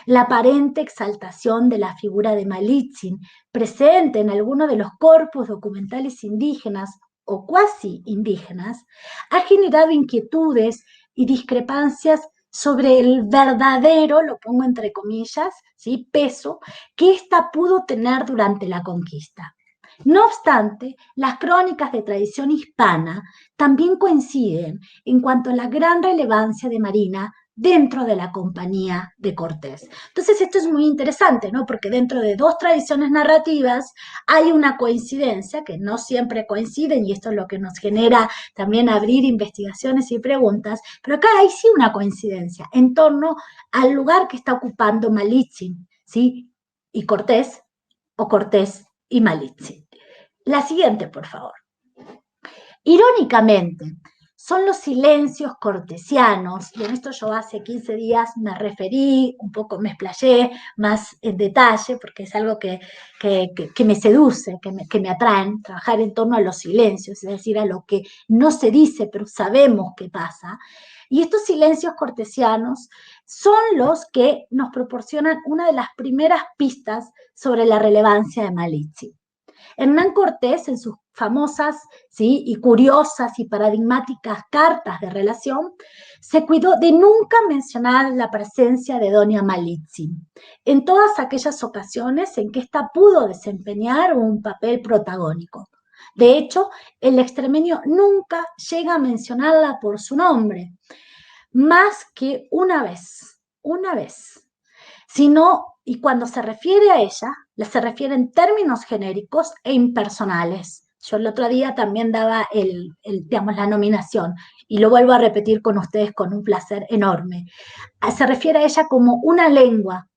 La aparente exaltación de la figura de Malitzin, presente en algunos de los corpus documentales indígenas o cuasi indígenas, ha generado inquietudes y discrepancias sobre el verdadero, lo pongo entre comillas, ¿sí?, peso que ésta pudo tener durante la conquista. No obstante, las crónicas de tradición hispana también coinciden en cuanto a la gran relevancia de Marina dentro de la compañía de Cortés. Entonces esto es muy interesante, ¿no? Porque dentro de dos tradiciones narrativas hay una coincidencia, que no siempre coinciden, y esto es lo que nos genera también abrir investigaciones y preguntas, pero acá hay sí una coincidencia en torno al lugar que está ocupando Malitzin, ¿sí?, y Cortés, o Cortés y Malitzin. La siguiente, por favor. Irónicamente, son los silencios cortesianos, y en esto yo hace 15 días me referí, un poco me explayé más en detalle, porque es algo que me seduce, que me atraen, trabajar en torno a los silencios, es decir, a lo que no se dice, pero sabemos que pasa. Y estos silencios cortesianos son los que nos proporcionan una de las primeras pistas sobre la relevancia de Malitzin. Hernán Cortés, en sus famosas, ¿sí?, y curiosas y paradigmáticas cartas de relación, se cuidó de nunca mencionar la presencia de doña Malitzin en todas aquellas ocasiones en que ésta pudo desempeñar un papel protagónico. De hecho, el extremeño nunca llega a mencionarla por su nombre, más que una vez, sino, y cuando se refiere a ella, se refiere en términos genéricos e impersonales. Yo el otro día también daba digamos, la nominación, y lo vuelvo a repetir con ustedes con un placer enorme. Se refiere a ella como una lengua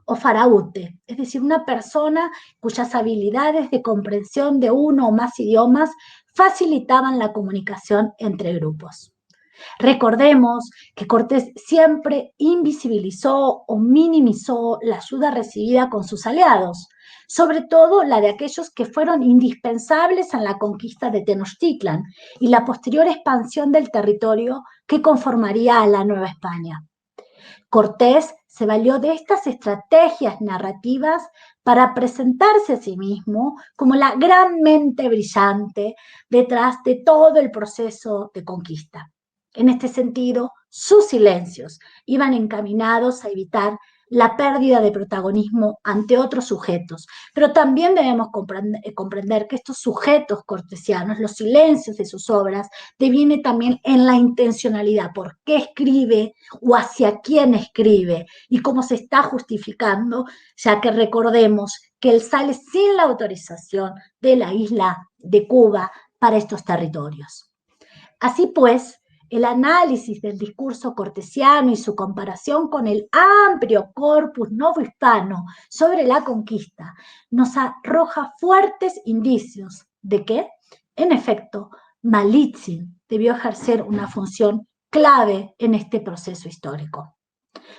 o faraute, es decir, una persona cuyas habilidades de comprensión de uno o más idiomas facilitaban la comunicación entre grupos. Recordemos que Cortés siempre invisibilizó o minimizó la ayuda recibida con sus aliados, sobre todo la de aquellos que fueron indispensables en la conquista de Tenochtitlan y la posterior expansión del territorio que conformaría a la Nueva España. Cortés se valió de estas estrategias narrativas para presentarse a sí mismo como la gran mente brillante detrás de todo el proceso de conquista. En este sentido, sus silencios iban encaminados a evitar la pérdida de protagonismo ante otros sujetos, pero también debemos comprender que estos sujetos cortesianos, los silencios de sus obras, deviene también en la intencionalidad, por qué escribe o hacia quién escribe y cómo se está justificando, ya que recordemos que él sale sin la autorización de la isla de Cuba para estos territorios. Así pues, el análisis del discurso cortesiano y su comparación con el amplio corpus novohispano sobre la conquista nos arroja fuertes indicios de que, en efecto, Malitzin debió ejercer una función clave en este proceso histórico.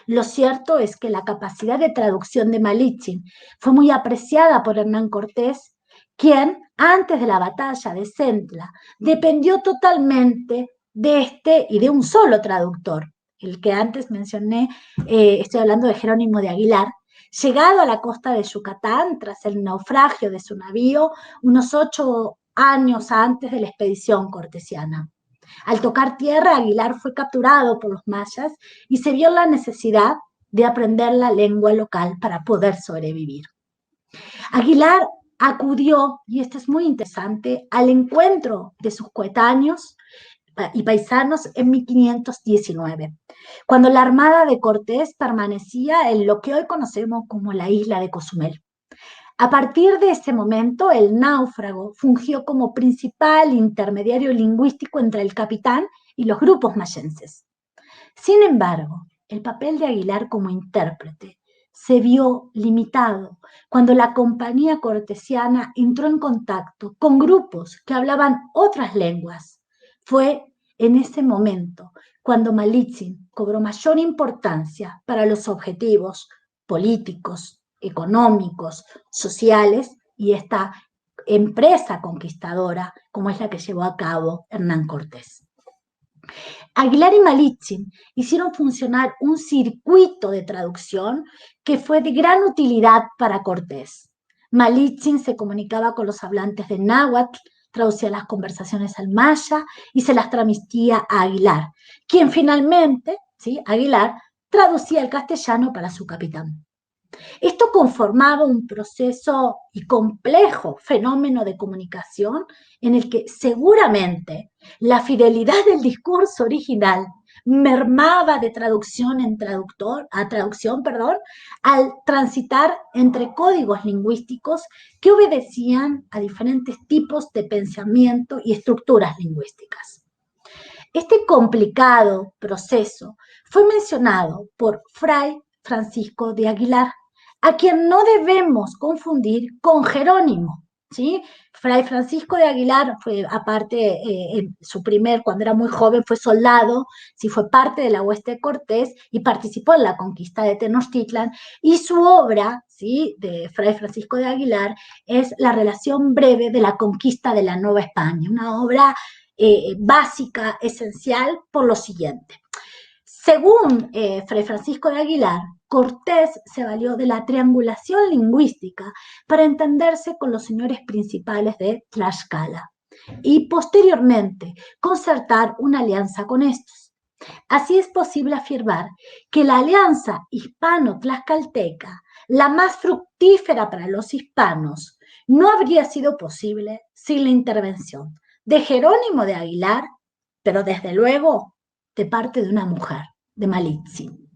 Lo cierto es que la capacidad de traducción de Malitzin fue muy apreciada por Hernán Cortés, quien, antes de la batalla de Centla, dependió totalmente de este y de un solo traductor, el que antes mencioné, estoy hablando de Jerónimo de Aguilar, llegado a la costa de Yucatán tras el naufragio de su navío unos 8 años antes de la expedición cortesiana. Al tocar tierra, Aguilar fue capturado por los mayas y se vio la necesidad de aprender la lengua local para poder sobrevivir. Aguilar acudió, y esto es muy interesante, al encuentro de sus coetáneos y paisanos en 1519, cuando la armada de Cortés permanecía en lo que hoy conocemos como la isla de Cozumel. A partir de ese momento, el náufrago fungió como principal intermediario lingüístico entre el capitán y los grupos mayenses. Sin embargo, el papel de Aguilar como intérprete se vio limitado cuando la compañía cortesiana entró en contacto con grupos que hablaban otras lenguas. Fue en ese momento cuando Malitzin cobró mayor importancia para los objetivos políticos, económicos, sociales y esta empresa conquistadora como es la que llevó a cabo Hernán Cortés. Aguilar y Malitzin hicieron funcionar un circuito de traducción que fue de gran utilidad para Cortés. Malitzin se comunicaba con los hablantes de náhuatl, traducía las conversaciones al maya y se las transmitía a Aguilar, quien finalmente, ¿sí? Aguilar, traducía al castellano para su capitán. Esto conformaba un proceso y complejo fenómeno de comunicación en el que seguramente la fidelidad del discurso original mermaba de traducción a traducción, al transitar entre códigos lingüísticos que obedecían a diferentes tipos de pensamiento y estructuras lingüísticas. Este complicado proceso fue mencionado por Fray Francisco de Aguilar, a quien no debemos confundir con Jerónimo, ¿sí? Fray Francisco de Aguilar fue, aparte, cuando era muy joven, fue soldado, ¿sí? Fue parte de la hueste de Cortés y participó en la conquista de Tenochtitlan, y su obra, ¿sí? De Fray Francisco de Aguilar es La relación breve de la conquista de la Nueva España, una obra básica, esencial, por lo siguiente. Según Fray Francisco de Aguilar, Cortés se valió de la triangulación lingüística para entenderse con los señores principales de Tlaxcala y posteriormente concertar una alianza con estos. Así es posible afirmar que la alianza hispano-tlaxcalteca, la más fructífera para los hispanos, no habría sido posible sin la intervención de Jerónimo de Aguilar, pero desde luego de parte de una mujer, de Malitzin.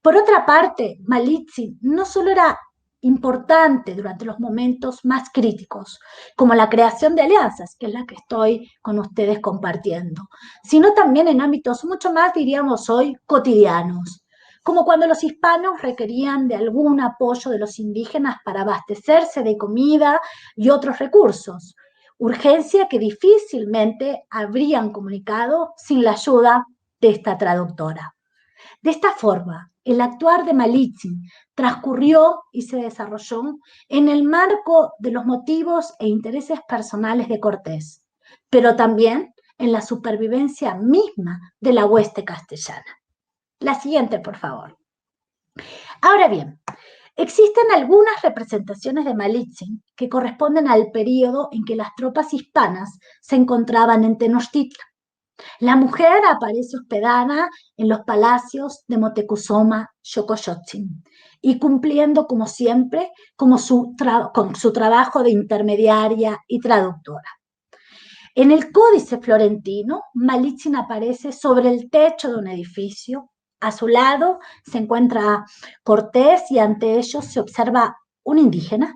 Por otra parte, Malitzin no solo era importante durante los momentos más críticos, como la creación de alianzas, que es la que estoy con ustedes compartiendo, sino también en ámbitos mucho más, diríamos hoy, cotidianos, como cuando los hispanos requerían de algún apoyo de los indígenas para abastecerse de comida y otros recursos, urgencia que difícilmente habrían comunicado sin la ayuda de esta traductora. De esta forma, el actuar de Malitzin transcurrió y se desarrolló en el marco de los motivos e intereses personales de Cortés, pero también en la supervivencia misma de la hueste castellana. La siguiente, por favor. Ahora bien, existen algunas representaciones de Malitzin que corresponden al periodo en que las tropas hispanas se encontraban en Tenochtitlan. La mujer aparece hospedada en los palacios de Moctezuma Xocoyotzin y cumpliendo, como siempre, con su trabajo de intermediaria y traductora. En el Códice Florentino, Malitzin aparece sobre el techo de un edificio. A su lado se encuentra Cortés y ante ellos se observa un indígena.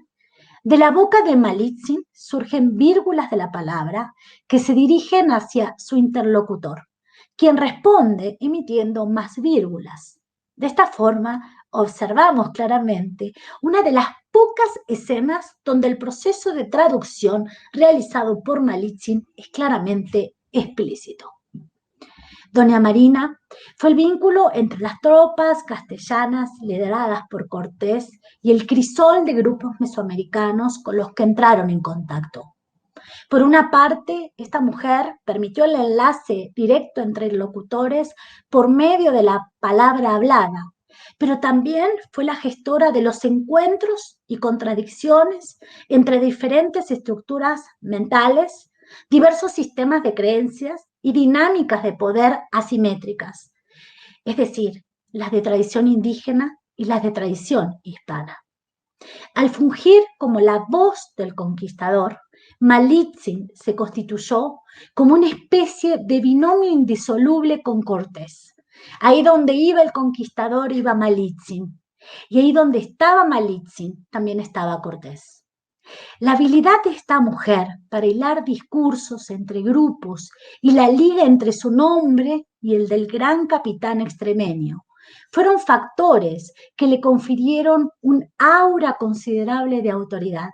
De la boca de Malitzin surgen vírgulas de la palabra que se dirigen hacia su interlocutor, quien responde emitiendo más vírgulas. De esta forma, observamos claramente una de las pocas escenas donde el proceso de traducción realizado por Malitzin es claramente explícito. Doña Marina fue el vínculo entre las tropas castellanas lideradas por Cortés y el crisol de grupos mesoamericanos con los que entraron en contacto. Por una parte, esta mujer permitió el enlace directo entre locutores por medio de la palabra hablada, pero también fue la gestora de los encuentros y contradicciones entre diferentes estructuras mentales, diversos sistemas de creencias y dinámicas de poder asimétricas. Es decir, las de tradición indígena y las de tradición hispana. Al fungir como la voz del conquistador, Malitzin se constituyó como una especie de binomio indisoluble con Cortés. Ahí donde iba el conquistador iba Malitzin, y ahí donde estaba Malitzin también estaba Cortés. La habilidad de esta mujer para hilar discursos entre grupos y la liga entre su nombre y el del gran capitán extremeño fueron factores que le confirieron un aura considerable de autoridad,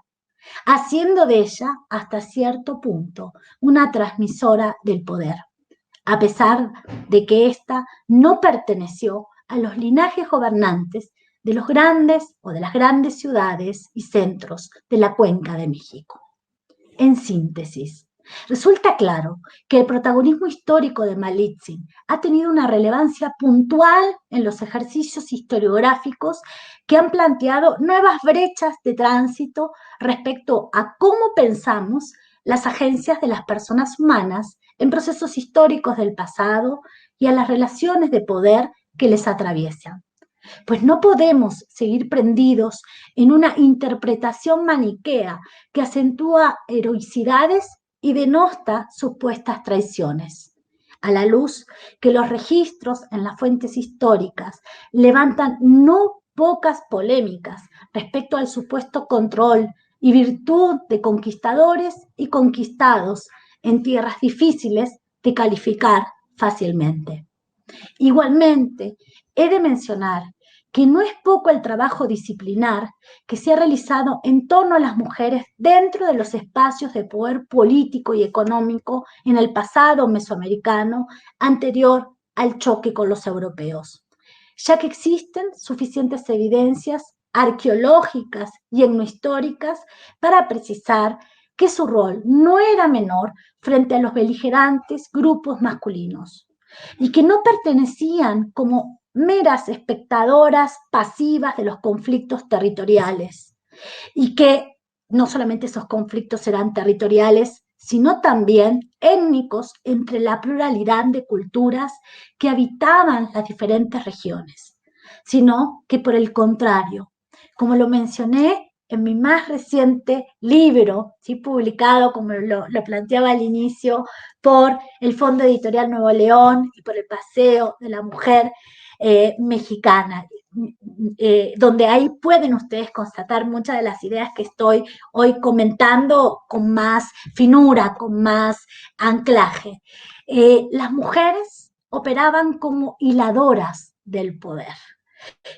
haciendo de ella, hasta cierto punto, una transmisora del poder, a pesar de que ésta no perteneció a los linajes gobernantes de los grandes o de las grandes ciudades y centros de la Cuenca de México. En síntesis, resulta claro que el protagonismo histórico de Malitzin ha tenido una relevancia puntual en los ejercicios historiográficos que han planteado nuevas brechas de tránsito respecto a cómo pensamos las agencias de las personas humanas en procesos históricos del pasado y a las relaciones de poder que les atraviesan. Pues no podemos seguir prendidos en una interpretación maniquea que acentúa heroicidades y denosta supuestas traiciones. A la luz que los registros en las fuentes históricas levantan no pocas polémicas respecto al supuesto control y virtud de conquistadores y conquistados en tierras difíciles de calificar fácilmente. Igualmente, he de mencionar que no es poco el trabajo disciplinar que se ha realizado en torno a las mujeres dentro de los espacios de poder político y económico en el pasado mesoamericano anterior al choque con los europeos, ya que existen suficientes evidencias arqueológicas y etnohistóricas para precisar que su rol no era menor frente a los beligerantes grupos masculinos y que no pertenecían como meras espectadoras pasivas de los conflictos territoriales, y que no solamente esos conflictos eran territoriales, sino también étnicos entre la pluralidad de culturas que habitaban las diferentes regiones, sino que por el contrario, como lo mencioné en mi más reciente libro, ¿sí?, publicado, como lo planteaba al inicio, por el Fondo Editorial Nuevo León y por el Paseo de la Mujer Mexicana, donde ahí pueden ustedes constatar muchas de las ideas que estoy hoy comentando con más finura, con más anclaje. Las mujeres operaban como hiladoras del poder,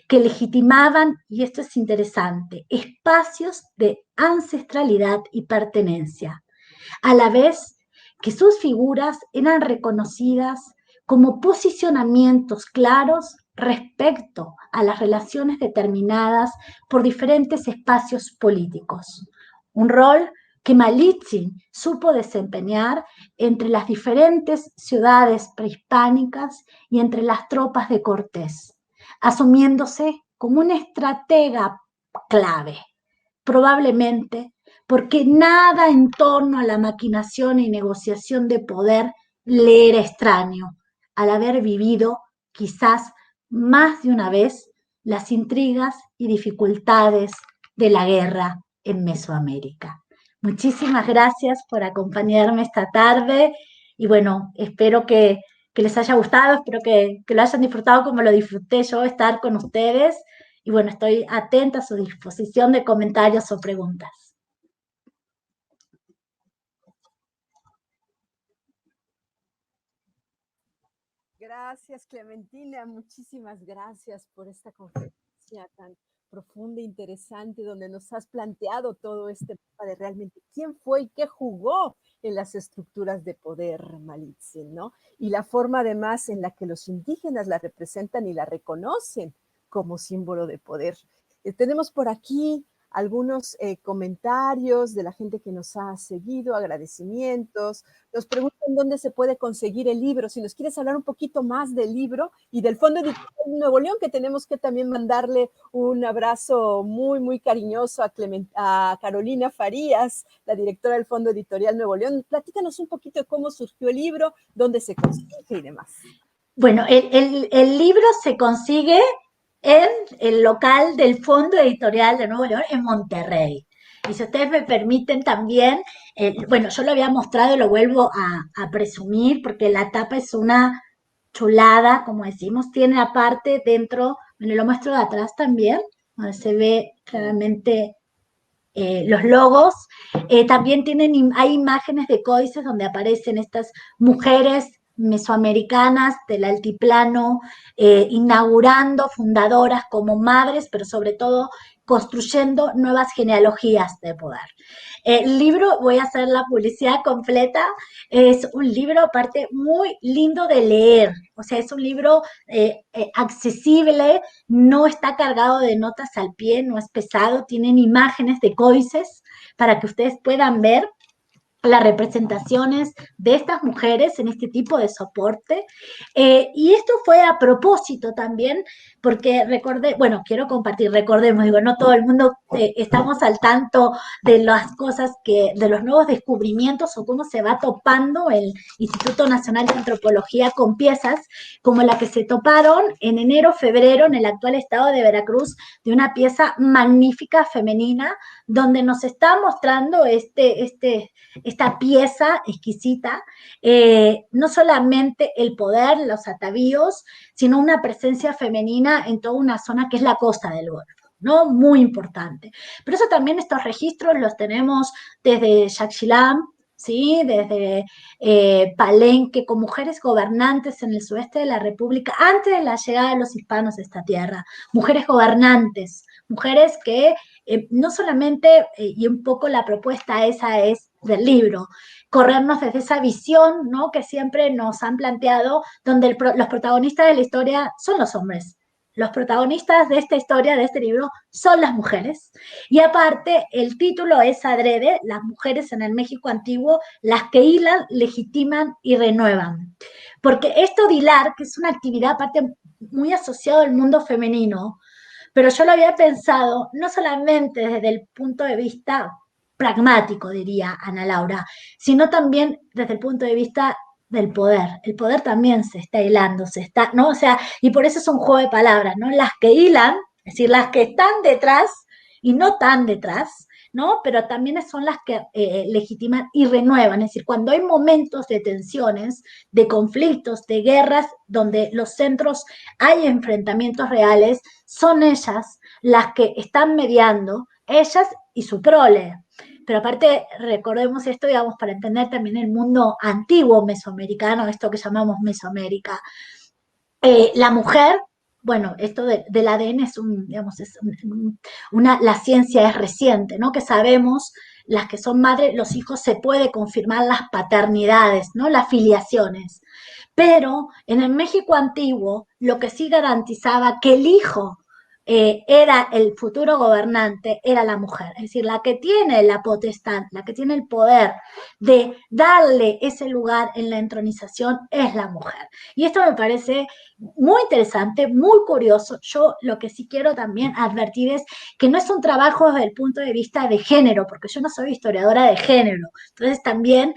que legitimaban, y esto es interesante, espacios de ancestralidad y pertenencia, a la vez que sus figuras eran reconocidas como posicionamientos claros respecto a las relaciones determinadas por diferentes espacios políticos. Un rol que Malitzin supo desempeñar entre las diferentes ciudades prehispánicas y entre las tropas de Cortés, asumiéndose como una estratega clave, probablemente porque nada en torno a la maquinación y negociación de poder le era extraño, al haber vivido quizás más de una vez las intrigas y dificultades de la guerra en Mesoamérica. Muchísimas gracias por acompañarme esta tarde y bueno, espero que les haya gustado, espero que lo hayan disfrutado como lo disfruté yo estar con ustedes y bueno, estoy atenta a su disposición de comentarios o preguntas. Gracias, Clementina. Muchísimas gracias por esta conferencia tan profunda e interesante, donde nos has planteado todo este tema de realmente quién fue y qué jugó en las estructuras de poder Malitzin, ¿no? Y la forma además en la que los indígenas la representan y la reconocen como símbolo de poder. Tenemos por aquí algunos comentarios de la gente que nos ha seguido, agradecimientos. Nos preguntan dónde se puede conseguir el libro. Si nos quieres hablar un poquito más del libro y del Fondo Editorial Nuevo León, que tenemos que también mandarle un abrazo muy, muy cariñoso a Carolina Farías, la directora del Fondo Editorial Nuevo León. Platícanos un poquito de cómo surgió el libro, dónde se consigue y demás. Bueno, el libro se consigue en el local del Fondo Editorial de Nuevo León en Monterrey. Y si ustedes me permiten también, bueno, yo lo había mostrado y lo vuelvo a presumir porque la tapa es una chulada, como decimos, tiene aparte dentro, bueno, lo muestro de atrás también, donde se ve claramente los logos. También hay imágenes de códices donde aparecen estas mujeres mesoamericanas del altiplano, inaugurando, fundadoras como madres, pero sobre todo construyendo nuevas genealogías de poder. El libro, voy a hacer la publicidad completa, es un libro aparte muy lindo de leer, o sea, es un libro accesible, no está cargado de notas al pie, no es pesado, tienen imágenes de códices para que ustedes puedan ver las representaciones de estas mujeres en este tipo de soporte. Y esto fue a propósito también, porque recordé, bueno, quiero compartir, recordemos, digo, no todo el mundo estamos al tanto de las cosas de los nuevos descubrimientos o cómo se va topando el Instituto Nacional de Antropología con piezas como la que se toparon en enero, febrero, en el actual estado de Veracruz, de una pieza magnífica femenina, donde nos está mostrando esta pieza exquisita, no solamente el poder, los atavíos, sino una presencia femenina en toda una zona que es la costa del Golfo, ¿no? Muy importante. Pero eso también, estos registros los tenemos desde Yaxchilán, ¿sí? Desde Palenque, con mujeres gobernantes en el sudeste de la República, antes de la llegada de los hispanos a esta tierra, mujeres gobernantes, mujeres que no solamente, y un poco la propuesta esa es del libro, corrernos desde esa visión, ¿no? Que siempre nos han planteado, donde los protagonistas de la historia son los hombres. Los protagonistas de esta historia, de este libro, son las mujeres. Y aparte, el título es adrede, las mujeres en el México antiguo, las que hilan, legitiman y renuevan. Porque esto de hilar, que es una actividad aparte muy asociada al mundo femenino, pero yo lo había pensado no solamente desde el punto de vista pragmático, diría Ana Laura, sino también desde el punto de vista del poder. El poder también se está hilando, ¿no? O sea, y por eso es un juego de palabras, ¿no? Las que hilan, es decir, las que están detrás y no tan detrás, ¿no? Pero también son las que legitiman y renuevan, es decir, cuando hay momentos de tensiones, de conflictos, de guerras, donde los centros hay enfrentamientos reales, son ellas las que están mediando, ellas y su prole. Pero aparte, recordemos esto, digamos, para entender también el mundo antiguo mesoamericano, esto que llamamos Mesoamérica. La mujer, bueno, esto del ADN es digamos, la ciencia es reciente, ¿no? Que sabemos, las que son madres, los hijos se puede confirmar las paternidades, ¿no? Las filiaciones. Pero en el México antiguo, lo que sí garantizaba que el hijo era el futuro gobernante, era la mujer. Es decir, la que tiene la potestad, la que tiene el poder de darle ese lugar en la entronización es la mujer. Y esto me parece muy interesante, muy curioso. Yo lo que sí quiero también advertir es que no es un trabajo desde el punto de vista de género, porque yo no soy historiadora de género. Entonces también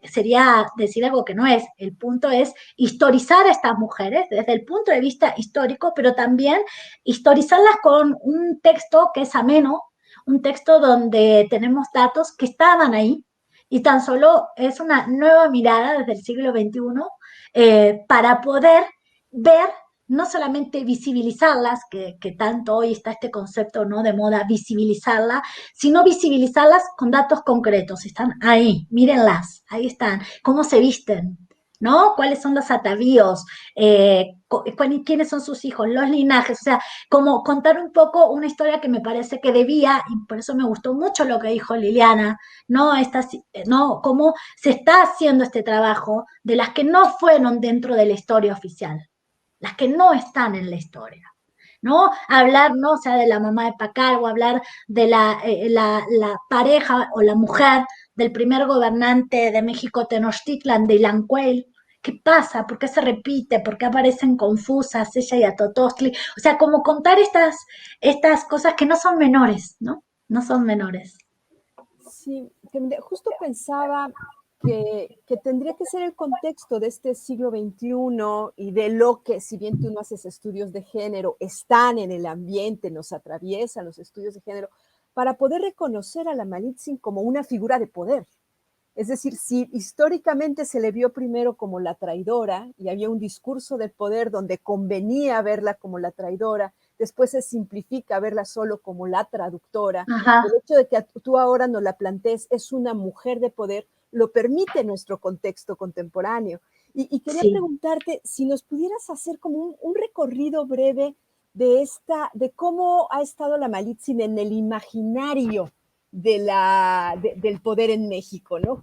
sería decir algo que no es. El punto es historizar a estas mujeres desde el punto de vista histórico, pero también historizarlas con un texto que es ameno, un texto donde tenemos datos que estaban ahí, y tan solo es una nueva mirada desde el siglo XXI para poder ver, no solamente visibilizarlas, que tanto hoy está este concepto, ¿no?, de moda, visibilizarla, sino visibilizarlas con datos concretos. Están ahí, mírenlas, ahí están, cómo se visten, ¿no? ¿Cuáles son los atavíos? ¿Quiénes son sus hijos? Los linajes, o sea, como contar un poco una historia que me parece que debía, y por eso me gustó mucho lo que dijo Liliana, ¿no? ¿No? Cómo se está haciendo este trabajo de las que no fueron dentro de la historia oficial, las que no están en la historia. ¿No? Hablar, ¿no? O sea, de la mamá de Pacal, o hablar de la pareja o la mujer del primer gobernante de México, Tenochtitlan, de Ilancuel. ¿Qué pasa? ¿Por qué se repite? ¿Por qué aparecen confusas ella y Atotostli? O sea, como contar estas cosas que no son menores, ¿no? No son menores. Sí, justo pensaba que tendría que ser el contexto de este siglo XXI y de lo que, si bien tú no haces estudios de género, están en el ambiente, nos atraviesan los estudios de género, para poder reconocer a la Malintzin como una figura de poder. Es decir, si históricamente se le vio primero como la traidora y había un discurso del poder donde convenía verla como la traidora, después se simplifica verla solo como la traductora, Ajá, el hecho de que tú ahora nos la plantees es una mujer de poder, lo permite nuestro contexto contemporáneo. Y quería sí. preguntarte si nos pudieras hacer como un recorrido breve de cómo ha estado la Malintzin en el imaginario del poder en México, ¿no?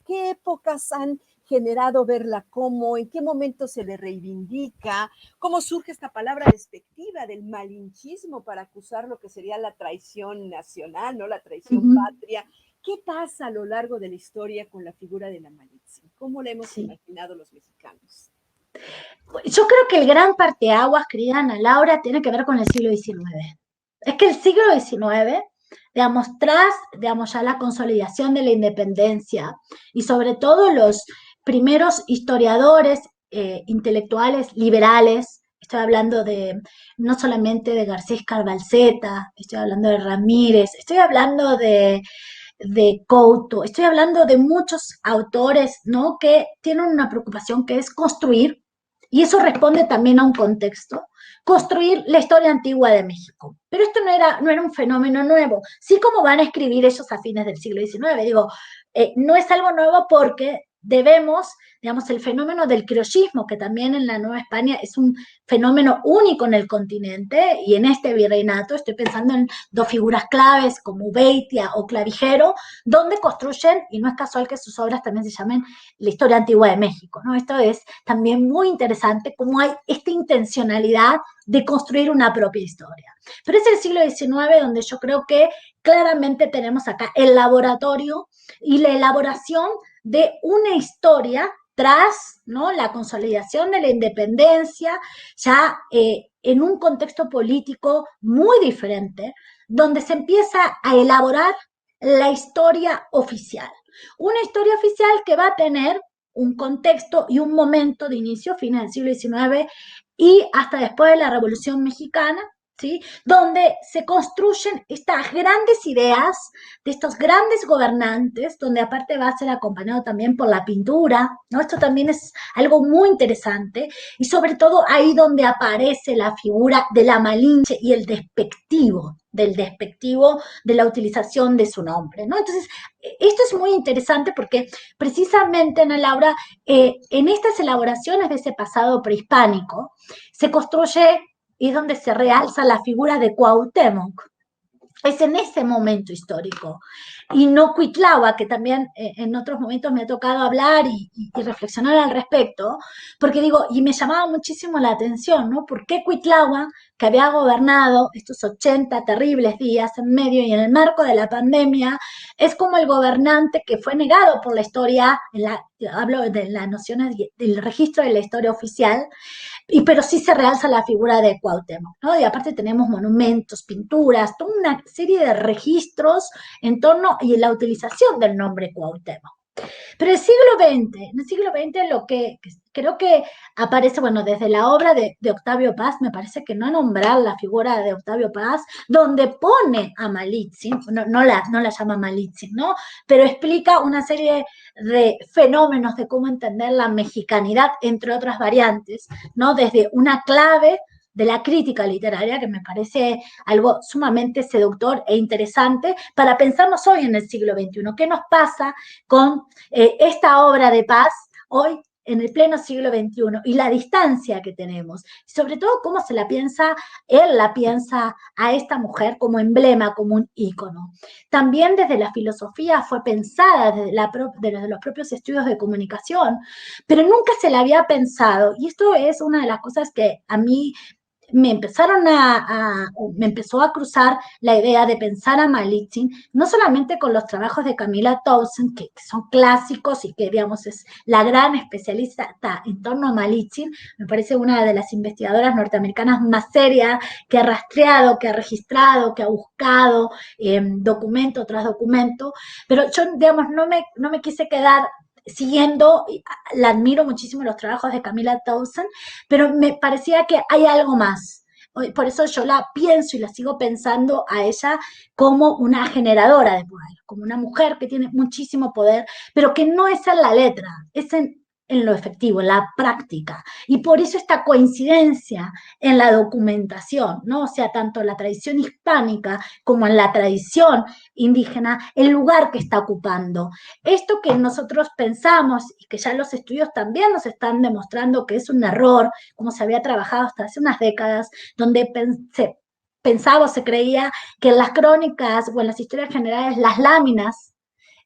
¿Qué épocas han generado verla cómo, en qué momento se le reivindica, cómo surge esta palabra despectiva del malinchismo para acusar lo que sería la traición nacional, ¿no? La traición Ujú, patria. ¿Qué pasa a lo largo de la historia con la figura de la Malintzin? ¿Cómo la hemos sí. imaginado los mexicanos? Yo creo que el gran parteaguas, querida Ana Laura, tiene que ver con el siglo XIX. Es que el siglo XIX, digamos, tras, digamos, ya la consolidación de la independencia y sobre todo los primeros historiadores intelectuales liberales, estoy hablando de no solamente de Garcés Carvalceta, estoy hablando de Ramírez, estoy hablando de Couto, estoy hablando de muchos autores, ¿no? Que tienen una preocupación que es construir, y eso responde también a un contexto, construir la historia antigua de México. Pero esto no era un fenómeno nuevo, sí como van a escribir ellos a fines del siglo XIX, digo, no es algo nuevo porque debemos, digamos, el fenómeno del criollismo, que también en la Nueva España es un fenómeno único en el continente y en este virreinato, estoy pensando en dos figuras claves como Beitia o Clavijero, donde construyen, y no es casual que sus obras también se llamen la historia antigua de México, ¿no? Esto es también muy interesante, cómo hay esta intencionalidad de construir una propia historia. Pero es el siglo XIX donde yo creo que claramente tenemos acá el laboratorio y la elaboración de una historia tras, ¿no?, la consolidación de la independencia, ya en un contexto político muy diferente, donde se empieza a elaborar la historia oficial. Una historia oficial que va a tener un contexto y un momento de inicio, fines del siglo XIX y hasta después de la Revolución Mexicana, ¿sí? Donde se construyen estas grandes ideas de estos grandes gobernantes, donde aparte va a ser acompañado también por la pintura, ¿no? Esto también es algo muy interesante, y sobre todo ahí donde aparece la figura de la Malinche y el despectivo, del despectivo de la utilización de su nombre, ¿no? Entonces, esto es muy interesante porque precisamente, Ana Laura, en estas elaboraciones de ese pasado prehispánico, se construye y es donde se realza la figura de Cuauhtémoc. Es en ese momento histórico. Y no Cuitlahua, que también en otros momentos me ha tocado hablar y reflexionar al respecto, porque digo, y me llamaba muchísimo la atención, ¿no? ¿Por qué Cuitlahua, que había gobernado estos 80 terribles días en medio y en el marco de la pandemia, es como el gobernante que fue negado por la historia, hablo de las nociones del registro de la historia oficial, pero sí se realza la figura de Cuauhtémoc, ¿no? Y aparte tenemos monumentos, pinturas, toda una serie de registros en torno y en la utilización del nombre Cuauhtémoc. Pero en el siglo XX lo que creo que aparece, bueno, desde la obra de Octavio Paz, me parece que no nombrar la figura de Octavio Paz, donde pone a Malintzin, no la llama Malintzin, ¿no? Pero explica una serie de fenómenos de cómo entender la mexicanidad, entre otras variantes, ¿no? Desde una clave de la crítica literaria, que me parece algo sumamente seductor e interesante para pensarnos hoy en el siglo XXI. ¿Qué nos pasa con esta obra de Paz hoy en el pleno siglo XXI y la distancia que tenemos? Y sobre todo cómo se la piensa, él la piensa a esta mujer como emblema, como un ícono. También desde la filosofía fue pensada desde los propios estudios de comunicación, pero nunca se la había pensado. Y esto es una de las cosas que a mí me empezó a cruzar la idea de pensar a Malintzin, no solamente con los trabajos de Camila Townsend, que son clásicos y que, digamos, es la gran especialista en torno a Malintzin, me parece una de las investigadoras norteamericanas más serias, que ha rastreado, que ha registrado, que ha buscado documento tras documento, pero yo, digamos, no me quise quedar siguiendo, la admiro muchísimo los trabajos de Camila Townsend, pero me parecía que hay algo más. Por eso yo la pienso y la sigo pensando a ella como una generadora de poder, como una mujer que tiene muchísimo poder, pero que no es en la letra, es en lo efectivo, en la práctica. Y por eso esta coincidencia en la documentación, ¿no? O sea, tanto en la tradición hispánica como en la tradición indígena, el lugar que está ocupando. Esto que nosotros pensamos y que ya los estudios también nos están demostrando que es un error, como se había trabajado hasta hace unas décadas, donde se pensaba o se creía que en las crónicas o en las historias generales las láminas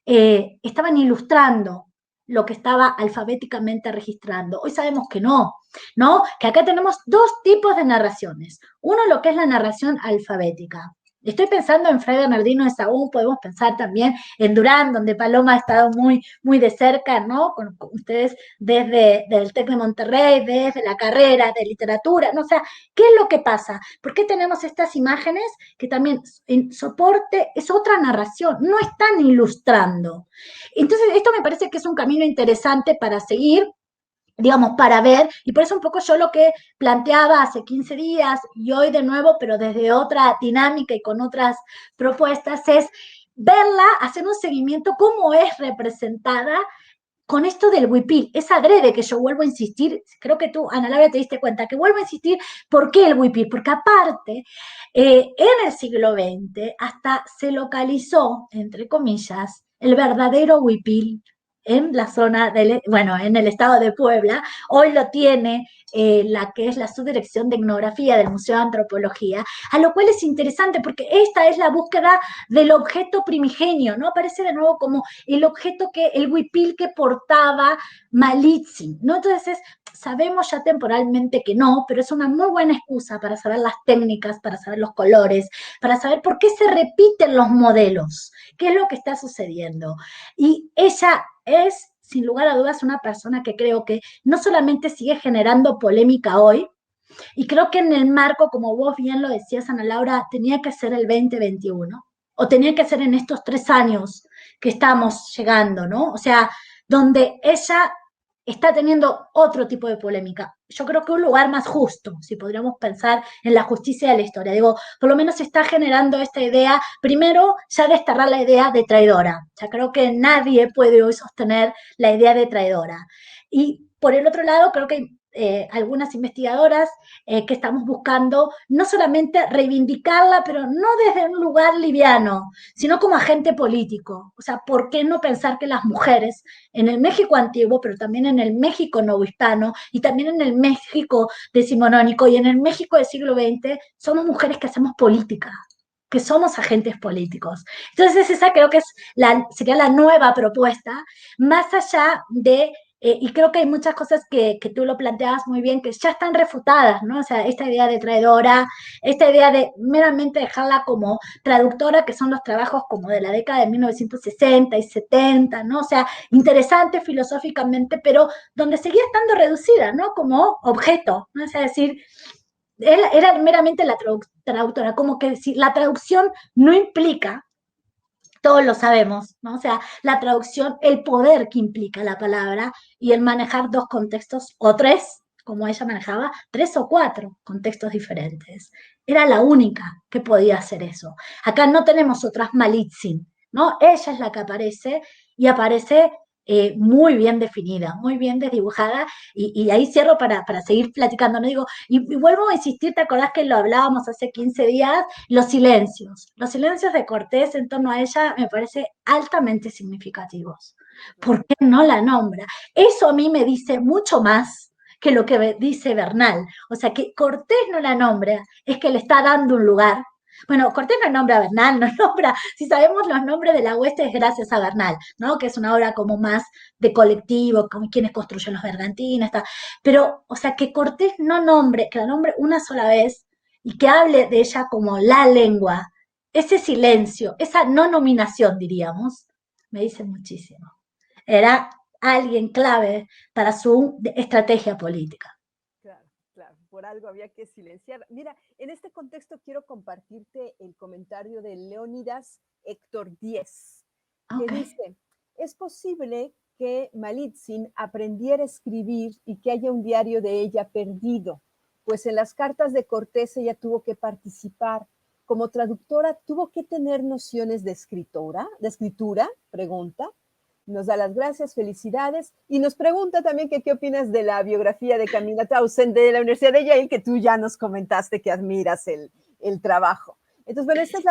estaban ilustrando lo que estaba alfabéticamente registrando. Hoy sabemos que no, ¿no? Que acá tenemos dos tipos de narraciones. Uno, lo que es la narración alfabética. Estoy pensando en Fray Bernardino de Sahagún, podemos pensar también en Durán, donde Paloma ha estado muy de cerca, ¿no? Con ustedes desde el TEC de Monterrey, desde la carrera de literatura, ¿no? O sea, ¿qué es lo que pasa? ¿Por qué tenemos estas imágenes que también en soporte es otra narración? No están ilustrando. Entonces, esto me parece que es un camino interesante para seguir, digamos, para ver, y por eso un poco yo lo que planteaba hace 15 días y hoy de nuevo, pero desde otra dinámica y con otras propuestas, es verla, hacer un seguimiento, cómo es representada con esto del huipil. Es adrede que yo vuelvo a insistir, creo que tú, Ana Laura, te diste cuenta, que vuelvo a insistir, ¿por qué el huipil? Porque aparte, en el siglo XX, hasta se localizó, entre comillas, el verdadero huipil en la zona, bueno, en el estado de Puebla. Hoy lo tiene la que es la subdirección de etnografía del Museo de Antropología, a lo cual es interesante porque esta es la búsqueda del objeto primigenio, ¿no? Aparece de nuevo como el objeto el huipil que portaba Malitzin, ¿no? Entonces, sabemos ya temporalmente que no, pero es una muy buena excusa para saber las técnicas, para saber los colores, para saber por qué se repiten los modelos, qué es lo que está sucediendo. Y ella es, sin lugar a dudas, una persona que creo que no solamente sigue generando polémica hoy, y creo que en el marco, como vos bien lo decías, Ana Laura, tenía que ser el 2021, o tenía que ser en estos 3 años que estamos llegando, ¿no? O sea, donde ella está teniendo otro tipo de polémica. Yo creo que un lugar más justo, si podríamos pensar en la justicia de la historia. Digo, por lo menos se está generando esta idea, primero, ya desterrar la idea de traidora. Ya creo que nadie puede hoy sostener la idea de traidora. Y por el otro lado, creo que algunas investigadoras que estamos buscando no solamente reivindicarla, pero no desde un lugar liviano, sino como agente político. O sea, ¿por qué no pensar que las mujeres en el México antiguo, pero también en el México novohispano y también en el México decimonónico y en el México del siglo XX somos mujeres que hacemos política, que somos agentes políticos? Entonces esa creo que sería la nueva propuesta, más allá de y creo que hay muchas cosas que tú lo planteabas muy bien, que ya están refutadas, ¿no? O sea, esta idea de traidora, esta idea de meramente dejarla como traductora, que son los trabajos como de la década de 1960 y 70, ¿no? O sea, interesante filosóficamente, pero donde seguía estando reducida, ¿no? Como objeto, ¿no? O sea, decir, era meramente la traductora, como que si la traducción no implica, todos lo sabemos, ¿no? O sea, la traducción, el poder que implica la palabra y el manejar dos contextos o tres, como ella manejaba, 3 o 4 contextos diferentes. Era la única que podía hacer eso. Acá no tenemos otras Malitzin, ¿no? Ella es la que aparece y aparece muy bien definida, muy bien desdibujada, y ahí cierro para seguir platicando, ¿no? Digo, y vuelvo a insistir, ¿te acordás que lo hablábamos hace 15 días? Los silencios de Cortés en torno a ella me parece altamente significativos. ¿Por qué no la nombra? Eso a mí me dice mucho más que lo que dice Bernal. O sea, que Cortés no la nombra, es que le está dando un lugar. Bueno, Cortés no nombra a Bernal, no nombra, si sabemos los nombres de la hueste es gracias a Bernal, ¿no? Que es una obra como más de colectivo, como quienes construyen los bergantines, está. Pero, o sea, que Cortés no nombre, que la nombre una sola vez y que hable de ella como la lengua, ese silencio, esa no nominación, diríamos, me dice muchísimo. Era alguien clave para su estrategia política. Claro, claro, por algo había que silenciar. Mira, en este contexto quiero compartirte el comentario de Leónidas Héctor Díez, que Ok. dice, es posible que Malitzin aprendiera a escribir y que haya un diario de ella perdido, pues en las cartas de Cortés ella tuvo que participar. Como traductora, ¿tuvo que tener nociones de escritura? Pregunta. Nos da las gracias, felicidades, y nos pregunta también que qué opinas de la biografía de Camila Townsend de la Universidad de Yale, que tú ya nos comentaste que admiras el trabajo. Entonces, bueno, esta es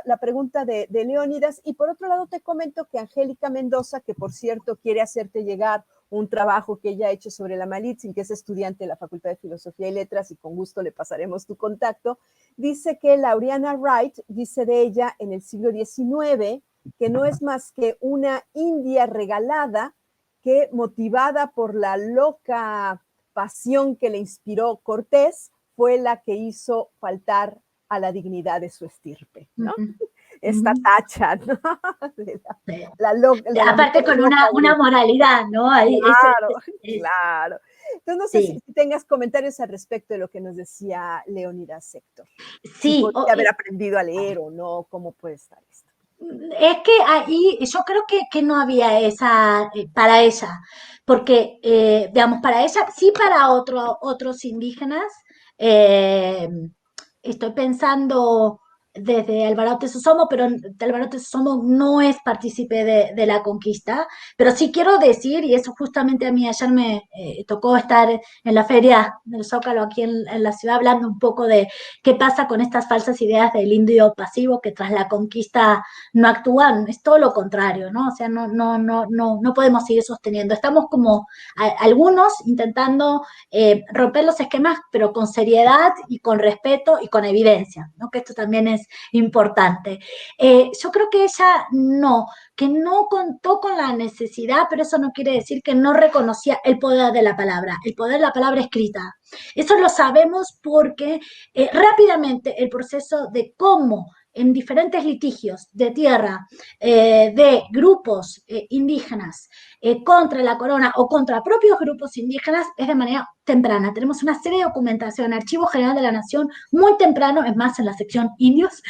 la pregunta de Leónidas. Y por otro lado, te comento que Angélica Mendoza, que por cierto quiere hacerte llegar un trabajo que ella ha hecho sobre la Malitzin, que es estudiante de la Facultad de Filosofía y Letras, y con gusto le pasaremos tu contacto, dice que Laureana Wright dice de ella en el siglo XIX que no es más que una india regalada que, motivada por la loca pasión que le inspiró Cortés, fue la que hizo faltar a la dignidad de su estirpe, ¿no? Esta tacha, ¿no? Aparte con una moralidad, ¿no? Ahí, claro, claro. Entonces, no sé sí. si tengas comentarios al respecto de lo que nos decía Leónidas Héctor. Sí. Si podría haber aprendido a leer o no, ¿cómo puede estar esto? Es que ahí yo creo que no había esa para ella, porque, digamos, para ella, sí para otros indígenas, eh, estoy pensando desde Alvarado Sosomo, pero Alvarado Sosomo no es partícipe de la conquista, pero sí quiero decir, y eso justamente a mí ayer me tocó estar en la feria del Zócalo aquí en la ciudad hablando un poco de qué pasa con estas falsas ideas del indio pasivo que tras la conquista no actúan, es todo lo contrario, ¿no? O sea, no podemos seguir sosteniendo. Estamos como algunos intentando romper los esquemas, pero con seriedad y con respeto y con evidencia, ¿no? Que esto también es importante. Yo creo que ella que no contó con la necesidad, pero eso no quiere decir que no reconocía el poder de la palabra escrita. Eso lo sabemos porque rápidamente el proceso de cómo en diferentes litigios de tierra de grupos indígenas contra la corona o contra propios grupos indígenas es de manera temprana. Tenemos una serie de documentación, Archivo General de la Nación, muy temprano, es más, en la sección indios,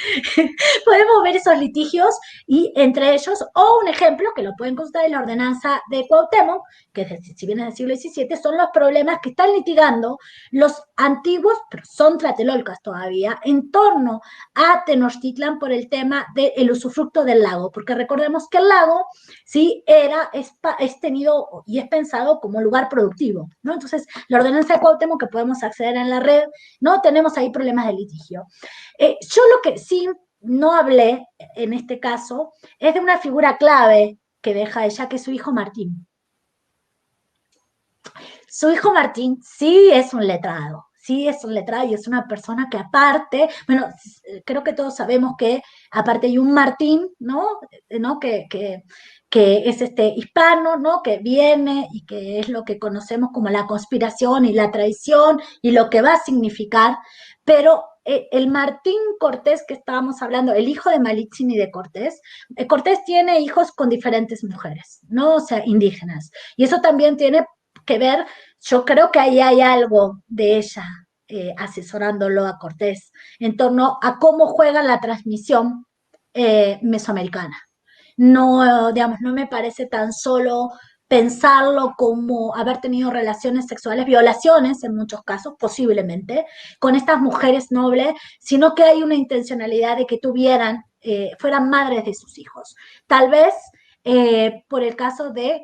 podemos ver esos litigios y entre ellos, o un ejemplo que lo pueden consultar en la ordenanza de Cuauhtémoc, que si bien es del siglo XVII, son los problemas que están litigando los antiguos, pero son tlatelolcas todavía, en torno a Tenochtitlan por el tema del usufructo del lago, porque recordemos que el lago sí es tenido y es pensado como lugar productivo, ¿no? Entonces, la ordenanza de Cuauhtémoc que podemos acceder en la red, no tenemos ahí problemas de litigio. Yo lo que sí no hablé en este caso es de una figura clave que deja ella, que es su hijo Martín. Su hijo Martín sí es un letrado, y es una persona que aparte, bueno, creo que todos sabemos que aparte hay un Martín, ¿no? Que es hispano, ¿no? Que viene y que es lo que conocemos como la conspiración y la traición y lo que va a significar, pero el Martín Cortés que estábamos hablando, el hijo de Malitzin y de Cortés, Cortés tiene hijos con diferentes mujeres, ¿no? O sea, indígenas, y eso también tiene que ver, yo creo que ahí hay algo de ella asesorándolo a Cortés en torno a cómo juega la transmisión mesoamericana. No, digamos, no me parece tan solo pensarlo como haber tenido relaciones sexuales, violaciones en muchos casos, posiblemente, con estas mujeres nobles, sino que hay una intencionalidad de que fueran madres de sus hijos. Tal vez por el caso de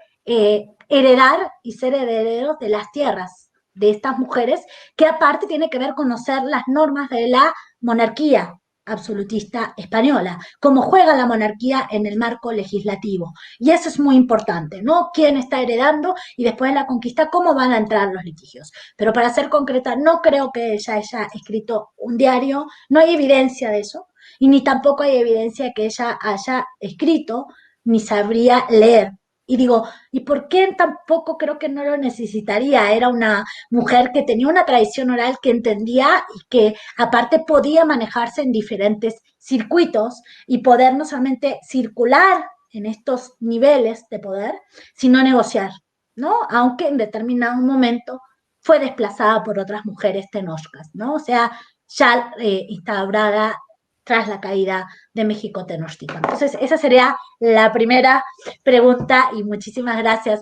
heredar y ser herederos de las tierras de estas mujeres, que aparte tiene que ver con conocer las normas de la monarquía absolutista española, cómo juega la monarquía en el marco legislativo. Y eso es muy importante, ¿no? ¿Quién está heredando? Y después de la conquista, ¿cómo van a entrar los litigios? Pero para ser concreta, no creo que ella haya escrito un diario, no hay evidencia de eso, y ni tampoco hay evidencia de que ella haya escrito, ni sabría leer. Y digo, ¿y por qué tampoco creo que no lo necesitaría? Era una mujer que tenía una tradición oral que entendía y que aparte podía manejarse en diferentes circuitos y poder no solamente circular en estos niveles de poder, sino negociar, ¿no? Aunque en determinado momento fue desplazada por otras mujeres tenochcas, ¿no? O sea, ya instaurada tras la caída de México Tenochtitlan. Entonces, esa sería la primera pregunta y muchísimas gracias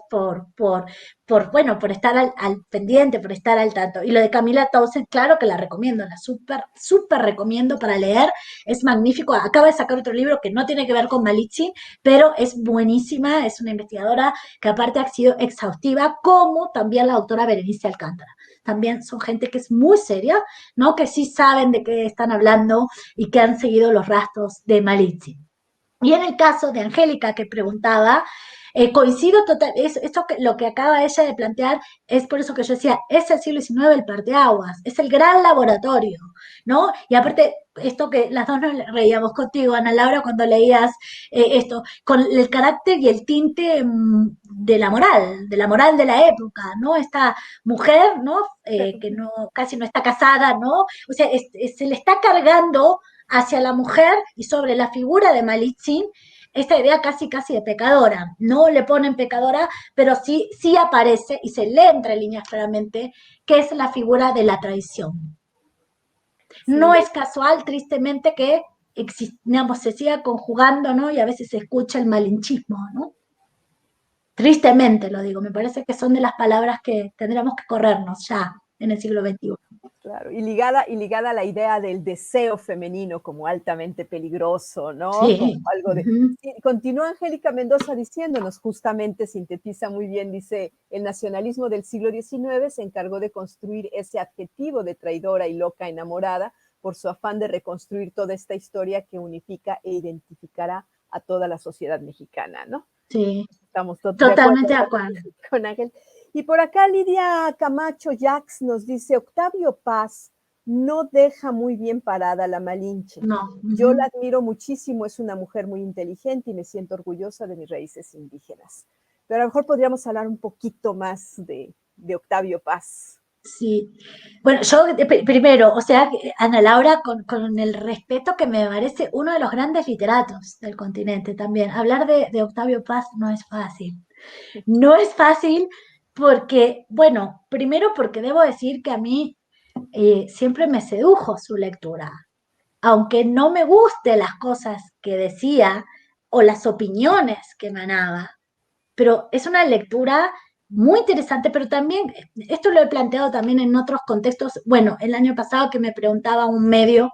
bueno, por estar al pendiente, por estar al tanto. Y lo de Camila Townsend, claro que la recomiendo, la súper recomiendo para leer, es magnífico. Acaba de sacar otro libro que no tiene que ver con Malitzin, pero es buenísima, es una investigadora que aparte ha sido exhaustiva, como también la doctora Berenice Alcántara. También son gente que es muy seria, ¿no? Que sí saben de qué están hablando y que han seguido los rastros de Malitzin. Y en el caso de Angélica, que preguntaba, coincido total, lo que acaba ella de plantear, es por eso que yo decía, es el siglo XIX el parteaguas, es el gran laboratorio, ¿no? Y aparte, esto que las dos nos reíamos contigo, Ana Laura, cuando leías esto, con el carácter y el tinte de la moral de la época, ¿no? Esta mujer, ¿no? Que no, casi no está casada, ¿no? O sea, se le está cargando hacia la mujer y sobre la figura de Malitzin esta idea casi de pecadora. No le ponen pecadora, pero sí aparece y se lee entre líneas claramente que es la figura de la traición. Sí. No es casual, tristemente, que digamos, se siga conjugando, ¿no? Y a veces se escucha el malinchismo, ¿no? Tristemente lo digo, me parece que son de las palabras que tendríamos que corrernos ya en el siglo XXI. Claro, y ligada a la idea del deseo femenino como altamente peligroso, ¿no? Sí. Como algo de... Sí, continúa Angélica Mendoza diciéndonos, justamente sintetiza muy bien, dice, el nacionalismo del siglo XIX se encargó de construir ese adjetivo de traidora y loca enamorada por su afán de reconstruir toda esta historia que unifica e identificará a toda la sociedad mexicana, ¿no? Sí, estamos totalmente de acuerdo con Ángel. Y por acá Lidia Camacho Jax nos dice, Octavio Paz no deja muy bien parada la Malinche. No. Yo la admiro muchísimo, es una mujer muy inteligente y me siento orgullosa de mis raíces indígenas. Pero a lo mejor podríamos hablar un poquito más de Octavio Paz. Sí, bueno, yo primero, o sea, Ana Laura, con el respeto que me parece uno de los grandes literatos del continente también, hablar de Octavio Paz no es fácil. No es fácil porque, bueno, primero porque debo decir que a mí siempre me sedujo su lectura, aunque no me guste las cosas que decía o las opiniones que emanaba, pero es una lectura muy interesante, pero también, esto lo he planteado también en otros contextos, bueno, el año pasado que me preguntaba un medio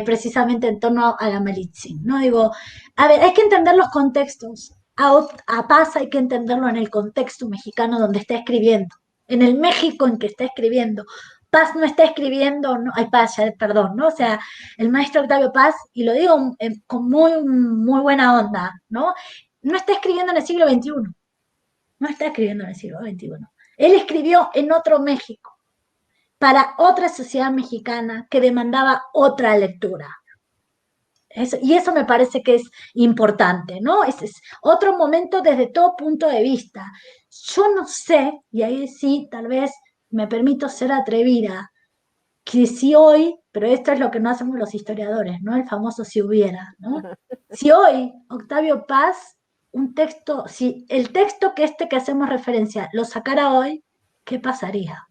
precisamente en torno a la Malitzin, ¿no? Digo, a ver, hay que entender los contextos, a Paz hay que entenderlo en el contexto mexicano donde está escribiendo, en el México en que está escribiendo. Paz no está escribiendo, no, ay, Paz, ya, perdón, ¿no? O sea, el maestro Octavio Paz, y lo digo con muy buena onda, ¿no? No está escribiendo en el siglo XXI, no está escribiendo en el siglo XXI. Él escribió en otro México, para otra sociedad mexicana que demandaba otra lectura. Y eso me parece que es importante, ¿no? Ese es otro momento desde todo punto de vista. Yo no sé, y ahí sí, tal vez me permito ser atrevida, que si hoy, pero esto es lo que no hacemos los historiadores, ¿no? El famoso si hubiera, ¿no? Si hoy Octavio Paz, un texto, si el texto que hacemos referencia lo sacara hoy, ¿qué pasaría?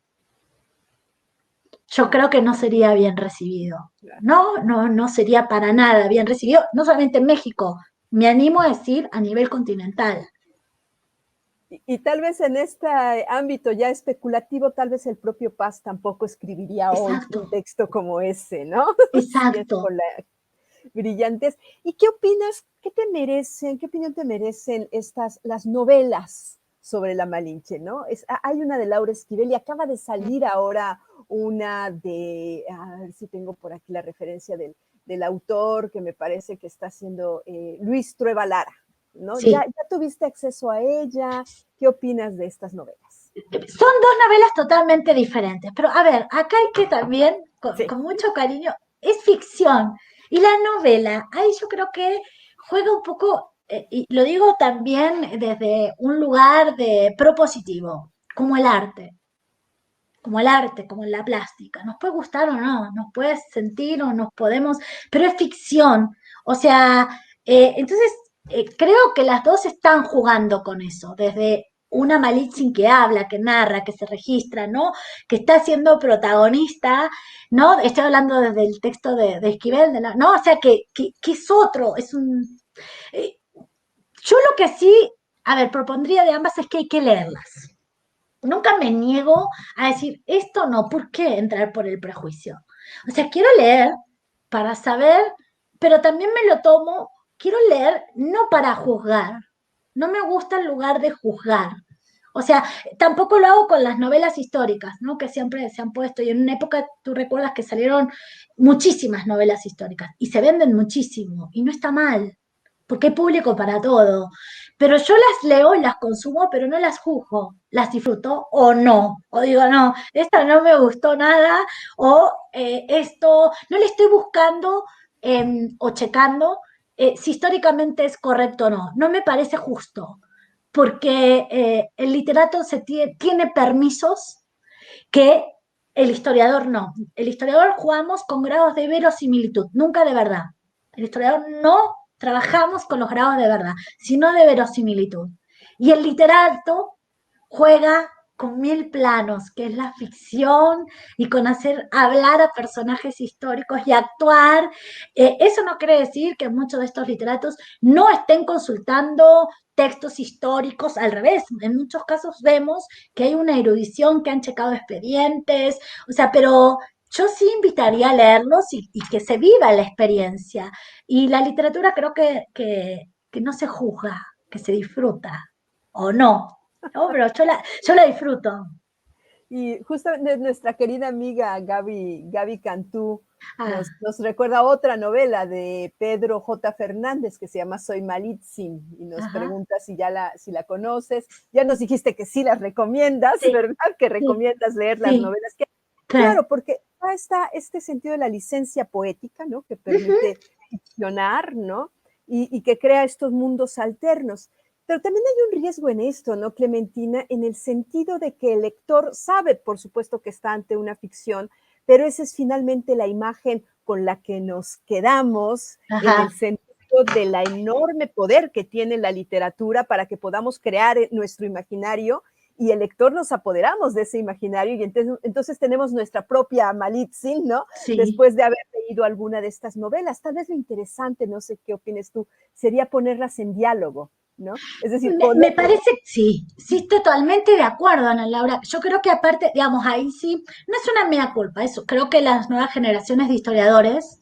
Yo creo que no sería bien recibido. No sería para nada bien recibido, no solamente en México, me animo a decir a nivel continental. Y tal vez en este ámbito ya especulativo, tal vez el propio Paz tampoco escribiría hoy un texto como ese, ¿no? Exacto. Con la brillantez. ¿Y qué opinas? ¿Qué opinión te merecen las novelas sobre la Malinche, ¿no? Hay una de Laura Esquivel y acaba de salir ahora una de, a ver si tengo por aquí la referencia del autor que me parece que está haciendo Luis Trueba Lara, ¿no? Sí. ¿Ya tuviste acceso a ella? ¿Qué opinas de estas novelas? Son dos novelas totalmente diferentes, pero a ver, acá hay que también, con mucho cariño, es ficción, y la novela, ahí yo creo que juega un poco, y lo digo también desde un lugar de propositivo, como el arte, como la plástica, nos puede gustar o no, nos puede sentir o nos podemos, pero es ficción, o sea, entonces creo que las dos están jugando con eso, desde una Malitzin que habla, que narra, que se registra, ¿no? Que está siendo protagonista, ¿no? Estoy hablando desde el texto de Esquivel, ¿no? O sea, que es otro, es un... eh, yo lo que sí, a ver, propondría de ambas es que hay que leerlas. Nunca me niego a decir, esto no, ¿por qué entrar por el prejuicio? O sea, quiero leer para saber, pero también me lo tomo, quiero leer no para juzgar, no me gusta el lugar de juzgar. O sea, tampoco lo hago con las novelas históricas, ¿no? Que siempre se han puesto, y en una época tú recuerdas que salieron muchísimas novelas históricas y se venden muchísimo y no está mal, porque hay público para todo. Pero yo las leo y las consumo, pero no las juzgo, las disfruto o no. O digo, no, esta no me gustó nada, o esto, no le estoy buscando o checando si históricamente es correcto o no. No me parece justo, porque el literato tiene permisos que el historiador no. El historiador jugamos con grados de verosimilitud, nunca de verdad. El historiador no trabajamos con los grados de verdad, sino de verosimilitud. Y el literato juega con 1000 planos, que es la ficción, y con hacer hablar a personajes históricos y actuar. Eso no quiere decir que muchos de estos literatos no estén consultando textos históricos, al revés, en muchos casos vemos que hay una erudición, que han checado expedientes, o sea, pero yo sí invitaría a leerlos y que se viva la experiencia. Y la literatura creo que no se juzga, que se disfruta, o no. No, pero yo la disfruto. Y justamente nuestra querida amiga Gaby Cantú Ah, nos recuerda otra novela de Pedro J. Fernández que se llama Soy Malitzin y nos ajá, pregunta si la conoces. Ya nos dijiste que sí las recomiendas, sí, ¿verdad? Que sí, recomiendas leer las sí, novelas. sí. Claro, porque está este sentido de la licencia poética, ¿no? Que Ujú. permite ficcionar, ¿no? Y que crea estos mundos alternos. Pero también hay un riesgo en esto, ¿no, Clementina? En el sentido de que el lector sabe, por supuesto, que está ante una ficción, pero esa es finalmente la imagen con la que nos quedamos en el Ajá. sentido de la enorme poder que tiene la literatura para que podamos crear nuestro imaginario y el lector nos apoderamos de ese imaginario y entonces tenemos nuestra propia Malitzin, ¿no? Sí. Después de haber leído alguna de estas novelas. Tal vez lo interesante, no sé qué opines tú, sería ponerlas en diálogo, ¿no? Es decir, Me parece, sí, sí, totalmente de acuerdo, Ana Laura. Yo creo que aparte, digamos, ahí sí, no es una mea culpa, eso. Creo que las nuevas generaciones de historiadores,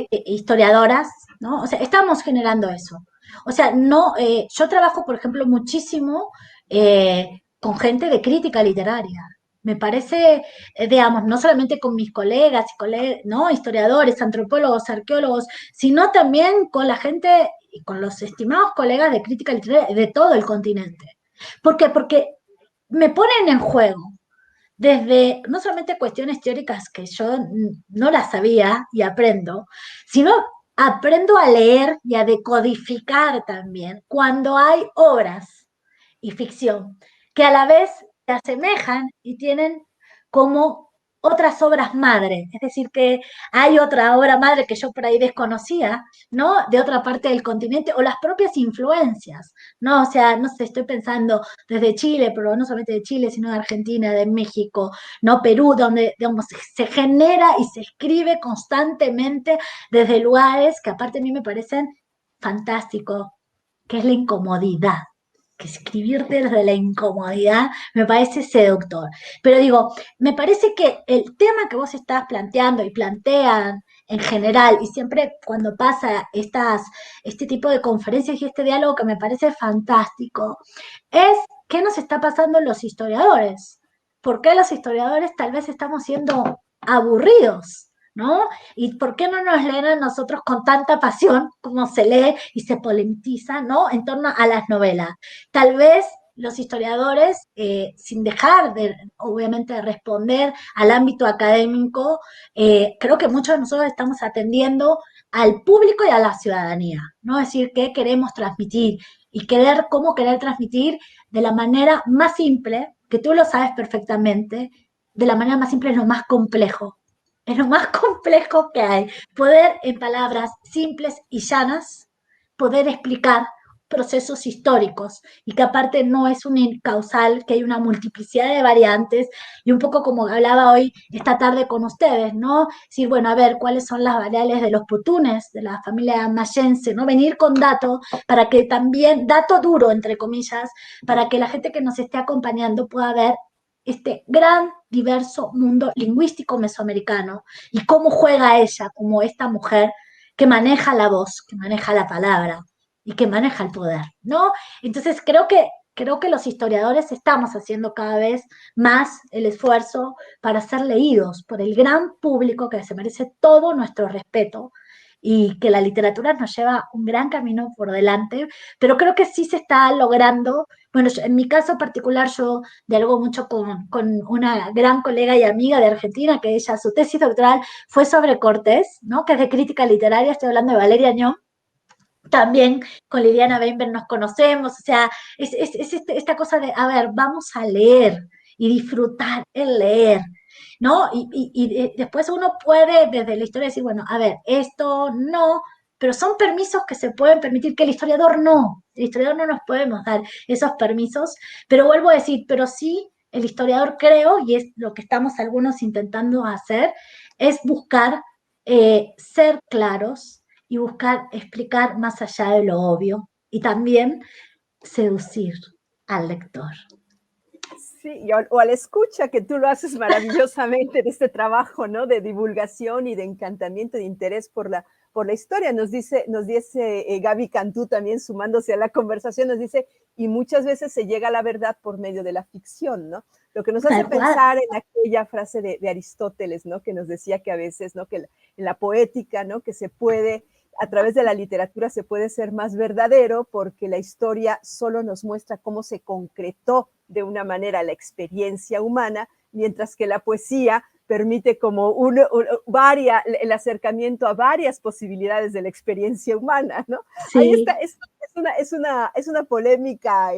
historiadoras, ¿no? O sea, estamos generando eso. O sea, no, yo trabajo, por ejemplo, muchísimo con gente de crítica literaria. Me parece, digamos, no solamente con mis colegas, ¿no? Historiadores, antropólogos, arqueólogos, sino también con la gente y con los estimados colegas de crítica literaria de todo el continente. ¿Por qué? Porque me ponen en juego desde no solamente cuestiones teóricas que yo no las sabía y aprendo, sino aprendo a leer y a decodificar también cuando hay obras y ficción que a la vez se asemejan y tienen como otras obras madre, es decir, que hay otra obra madre que yo por ahí desconocía, ¿no? De otra parte del continente, o las propias influencias, ¿no? O sea, no sé, estoy pensando desde Chile, pero no solamente de Chile, sino de Argentina, de México, ¿no? Perú, donde digamos, se genera y se escribe constantemente desde lugares que aparte a mí me parecen fantásticos, que es la incomodidad, que escribirte desde la incomodidad me parece seductor. Pero digo, me parece que el tema que vos estás planteando y plantean en general, y siempre cuando pasa este tipo de conferencias y este diálogo que me parece fantástico, es qué nos está pasando los historiadores. ¿Por qué los historiadores tal vez estamos siendo aburridos? ¿No? ¿Y por qué no nos leen a nosotros con tanta pasión como se lee y se polemiza, ¿no? En torno a las novelas. Tal vez los historiadores, sin dejar de, obviamente, de responder al ámbito académico, creo que muchos de nosotros estamos atendiendo al público y a la ciudadanía, ¿no? Es decir, qué queremos transmitir y cómo querer transmitir de la manera más simple, que tú lo sabes perfectamente, de la manera más simple es lo más complejo. Es lo más complejo que hay. Poder en palabras simples y llanas, poder explicar procesos históricos y que aparte no es un causal, que hay una multiplicidad de variantes y un poco como hablaba hoy esta tarde con ustedes, ¿no? Decir, bueno, a ver, ¿cuáles son las variables de los putunes, de la familia mayense, ¿no? Venir con datos para que también, dato duro, entre comillas, para que la gente que nos esté acompañando pueda ver este gran, diverso mundo lingüístico mesoamericano y cómo juega ella como esta mujer que maneja la voz, que maneja la palabra y que maneja el poder, ¿no? Entonces creo que los historiadores estamos haciendo cada vez más el esfuerzo para ser leídos por el gran público que se merece todo nuestro respeto y que la literatura nos lleva un gran camino por delante, pero creo que sí se está logrando. Bueno, en mi caso particular yo dialogo mucho con una gran colega y amiga de Argentina, que ella, su tesis doctoral fue sobre Cortés, ¿no? Que es de crítica literaria, estoy hablando de Valeria Ñó. También con Liliana Weinberg nos conocemos, o sea, esta cosa de, a ver, vamos a leer y disfrutar el leer, ¿no? Y después uno puede desde la historia decir, bueno, a ver, esto no, pero son permisos que se pueden permitir, que el historiador no nos podemos dar esos permisos, pero vuelvo a decir, pero sí, el historiador creo, y es lo que estamos algunos intentando hacer, es buscar ser claros y buscar explicar más allá de lo obvio y también seducir al lector. Sí, o a la escucha, que tú lo haces maravillosamente de este trabajo, ¿no? De divulgación y de encantamiento, de interés por la historia. Nos dice Gaby Cantú también sumándose a la conversación, nos dice, y muchas veces se llega a la verdad por medio de la ficción, ¿no? Lo que nos hace pensar en aquella frase de Aristóteles, ¿no? Que nos decía que a veces, ¿no? Que en la poética, ¿no? Que se puede, a través de la literatura se puede ser más verdadero porque la historia solo nos muestra cómo se concretó de una manera la experiencia humana, mientras que la poesía permite como el acercamiento a varias posibilidades de la experiencia humana, ¿no? Sí. Ahí está, es una polémica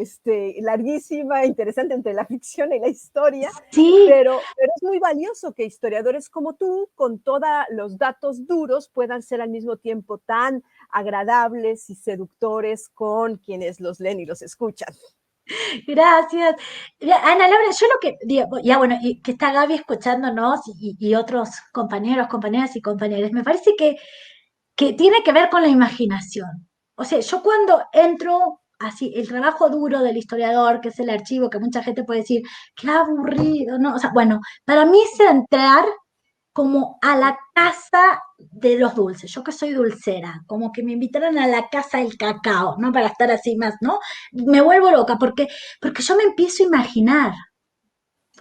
larguísima, interesante entre la ficción y la historia, sí. pero es muy valioso que historiadores como tú, con todos los datos duros, puedan ser al mismo tiempo tan agradables y seductores con quienes los leen y los escuchan. Gracias. Ana Laura, yo lo que digo, ya bueno, y que está Gaby escuchándonos y otros compañeros, compañeras y compañeros, me parece que tiene que ver con la imaginación. O sea, yo cuando entro así, el trabajo duro del historiador, que es el archivo, que mucha gente puede decir, qué aburrido, ¿no? O sea, bueno, para mí es entrar como a la casa de los dulces, yo que soy dulcera, como que me invitaran a la casa del cacao, ¿no? Para estar así más, ¿no? Me vuelvo loca, porque yo me empiezo a imaginar,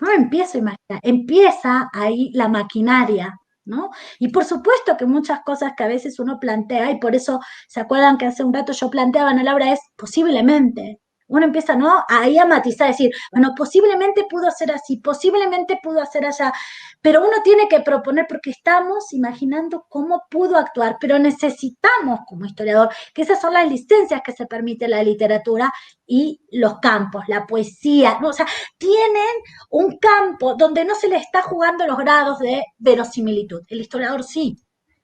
no me empiezo a imaginar, empieza ahí la maquinaria, ¿no? Y por supuesto que muchas cosas que a veces uno plantea, y por eso, ¿se acuerdan que hace un rato yo planteaba, Ana Laura, es posiblemente? Uno empieza, ¿no? Ahí a matizar, a decir, bueno, posiblemente pudo ser así, posiblemente pudo ser allá, pero uno tiene que proponer porque estamos imaginando cómo pudo actuar, pero necesitamos como historiador, que esas son las licencias que se permite la literatura y los campos, la poesía, ¿no? O sea, tienen un campo donde no se le está jugando los grados de verosimilitud, el historiador sí,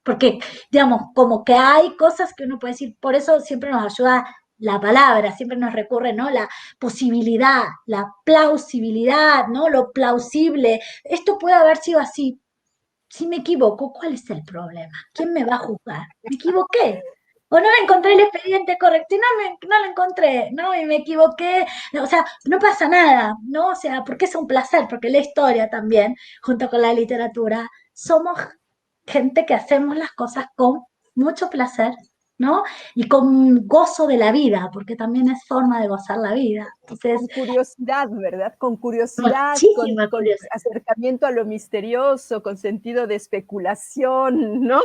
porque, digamos, como que hay cosas que uno puede decir, por eso siempre nos ayuda la palabra, siempre nos recurre, ¿no? La posibilidad, la plausibilidad, ¿no? Lo plausible. Esto puede haber sido así. Si me equivoco, ¿cuál es el problema? ¿Quién me va a juzgar? ¿Me equivoqué? O no me encontré el expediente correcto y no lo encontré, ¿no? Y me equivoqué. O sea, no pasa nada, ¿no? O sea, porque es un placer, porque la historia también, junto con la literatura, somos gente que hacemos las cosas con mucho placer, ¿no? Y con gozo de la vida, porque también es forma de gozar la vida. Entonces, con curiosidad, ¿verdad? Con curiosidad, con acercamiento a lo misterioso, con sentido de especulación, ¿no?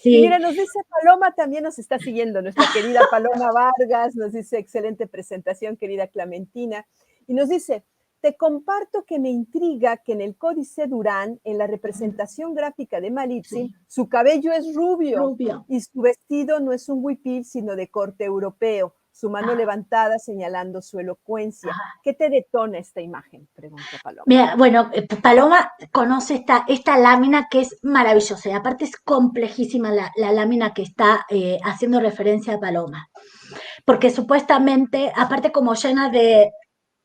Sí. Y mira, nos dice Paloma, también nos está siguiendo, nuestra querida Paloma Vargas, nos dice, excelente presentación, querida Clementina, y nos dice, te comparto que me intriga que en el Códice Durán, en la representación gráfica de Malitzin, sí, su cabello es rubio y su vestido no es un huipil, sino de corte europeo, su mano levantada señalando su elocuencia. ¿Qué te detona esta imagen? Pregunta Paloma. Mira, bueno, Paloma conoce esta lámina que es maravillosa y aparte es complejísima la lámina que está haciendo referencia a Paloma. porque supuestamente, aparte como llena de,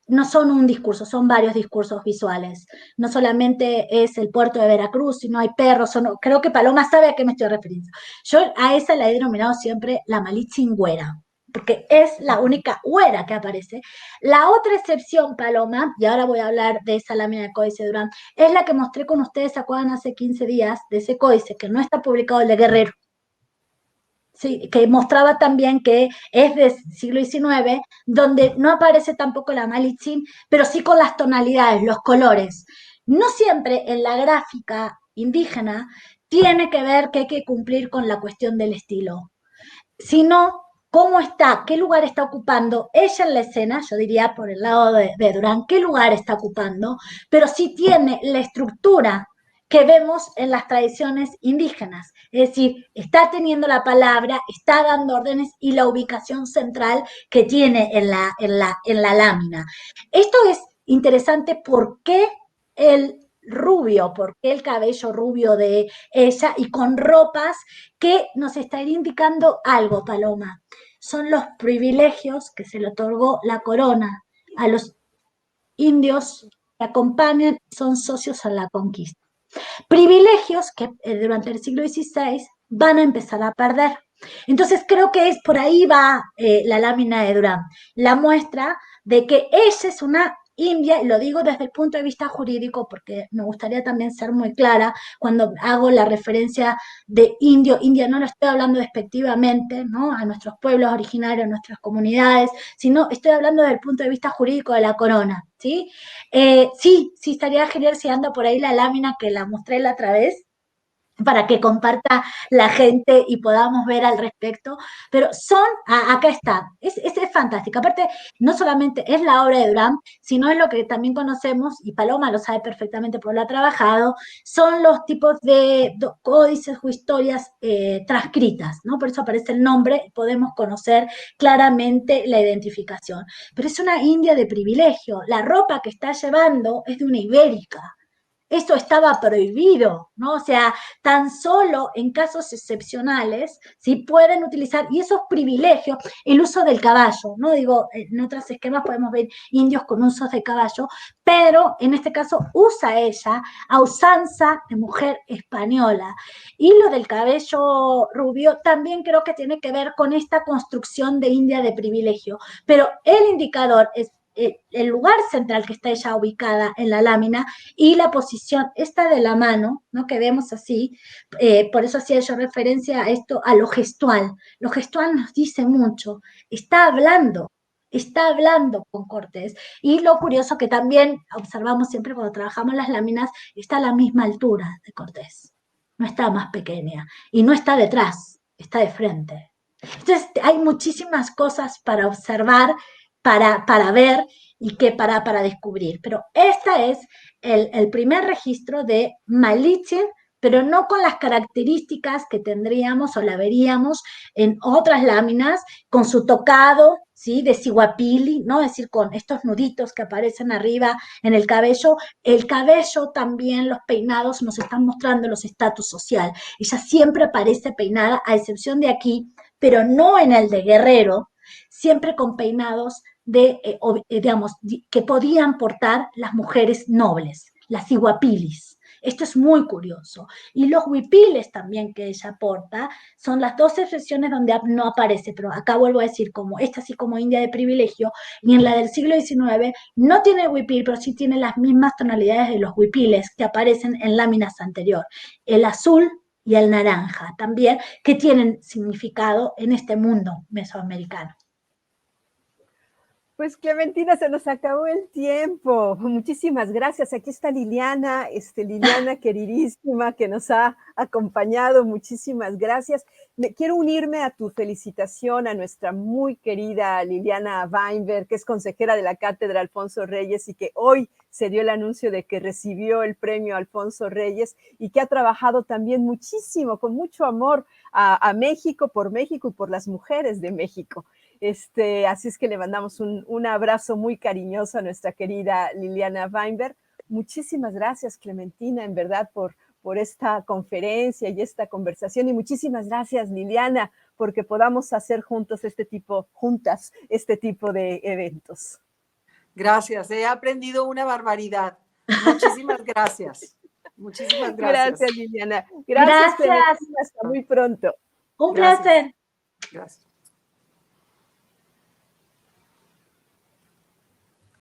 no son un discurso, son varios discursos visuales. No solamente es el puerto de Veracruz, sino hay perros. Creo que Paloma sabe a qué me estoy refiriendo. Yo a esa la he denominado siempre la Malitzin güera, porque es la única güera que aparece. La otra excepción, Paloma, y ahora voy a hablar de esa lámina de Códice Durán, es la que mostré con ustedes, ¿se acuerdan? Hace 15 días, de ese códice, que no está publicado, el de Guerrero. Sí, que mostraba también que es del siglo XIX, donde no aparece tampoco la Malitzin, pero sí con las tonalidades, los colores. No siempre en la gráfica indígena tiene que ver que hay que cumplir con la cuestión del estilo, sino cómo está, qué lugar está ocupando ella en la escena, yo diría por el lado de Durán, qué lugar está ocupando, pero sí tiene la estructura que vemos en las tradiciones indígenas, es decir, está teniendo la palabra, está dando órdenes y la ubicación central que tiene en la lámina. Esto es interesante porque el rubio, porque el cabello rubio de ella y con ropas que nos está indicando algo, Paloma. Son los privilegios que se le otorgó la corona a los indios que acompañan, son socios a la conquista. Privilegios que durante el siglo XVI van a empezar a perder. Entonces creo que es por ahí va la lámina de Durán, la muestra de que ella es una india, y lo digo desde el punto de vista jurídico porque me gustaría también ser muy clara cuando hago la referencia de indio, India no lo estoy hablando despectivamente, ¿no? A nuestros pueblos originarios, a nuestras comunidades, sino estoy hablando desde el punto de vista jurídico de la corona, ¿sí? Sí, estaría genial si anda por ahí la lámina que la mostré la otra vez, para que comparta la gente y podamos ver al respecto, pero acá está, es fantástica, aparte no solamente es la obra de Durán, sino es lo que también conocemos, y Paloma lo sabe perfectamente porque lo ha trabajado, son los tipos de códices o historias transcritas, ¿no? Por eso aparece el nombre, podemos conocer claramente la identificación, pero es una india de privilegio, la ropa que está llevando es de una ibérica, esto estaba prohibido, ¿no? O sea, tan solo en casos excepcionales, ¿sí? Pueden utilizar, y esos privilegios, el uso del caballo, ¿no? Digo, en otros esquemas podemos ver indios con usos de caballo, pero en este caso usa ella a usanza de mujer española. Y lo del cabello rubio también creo que tiene que ver con esta construcción de India de privilegio, pero el indicador es el lugar central que está ella ubicada en la lámina y la posición esta de la mano, ¿no? Que vemos así, por eso hacía yo referencia a esto, a lo gestual. Lo gestual nos dice mucho, está hablando con Cortés. Y lo curioso que también observamos siempre cuando trabajamos las láminas, está a la misma altura de Cortés, no está más pequeña y no está detrás, está de frente. Entonces hay muchísimas cosas para observar, para ver y que para descubrir. Pero esta es el primer registro de Malitzin, pero no con las características que tendríamos o la veríamos en otras láminas, con su tocado, ¿sí? De Siguapili, ¿no? Es decir, con estos nuditos que aparecen arriba en el cabello. El cabello también, los peinados nos están mostrando los estatus social. Ella siempre aparece peinada, a excepción de aquí, pero no en el de Guerrero, siempre con peinados digamos, que podían portar las mujeres nobles, las iguapilis. Esto es muy curioso. Y los huipiles también que ella porta son las dos excepciones donde no aparece, pero acá vuelvo a decir, como esta sí como india de privilegio, y en la del siglo XIX no tiene huipil, pero sí tiene las mismas tonalidades de los huipiles que aparecen en láminas anteriores. El azul y el naranja también, que tienen significado en este mundo mesoamericano. Pues Clementina, se nos acabó el tiempo. Muchísimas gracias. Aquí está Liliana, Liliana queridísima, que nos ha acompañado. Muchísimas gracias. Quiero unirme a tu felicitación a nuestra muy querida Liliana Weinberg, que es consejera de la Cátedra Alfonso Reyes y que hoy se dio el anuncio de que recibió el premio Alfonso Reyes y que ha trabajado también muchísimo, con mucho amor a México y por las mujeres de México. Así es que le mandamos un abrazo muy cariñoso a nuestra querida Liliana Weinberg. Muchísimas gracias, Clementina, en verdad, por esta conferencia y esta conversación. Y muchísimas gracias, Liliana, porque podamos hacer juntas este tipo de eventos. Gracias, he aprendido una barbaridad. Muchísimas gracias. Muchísimas gracias. Gracias, Liliana. Gracias. Hasta muy pronto. Un placer. Gracias.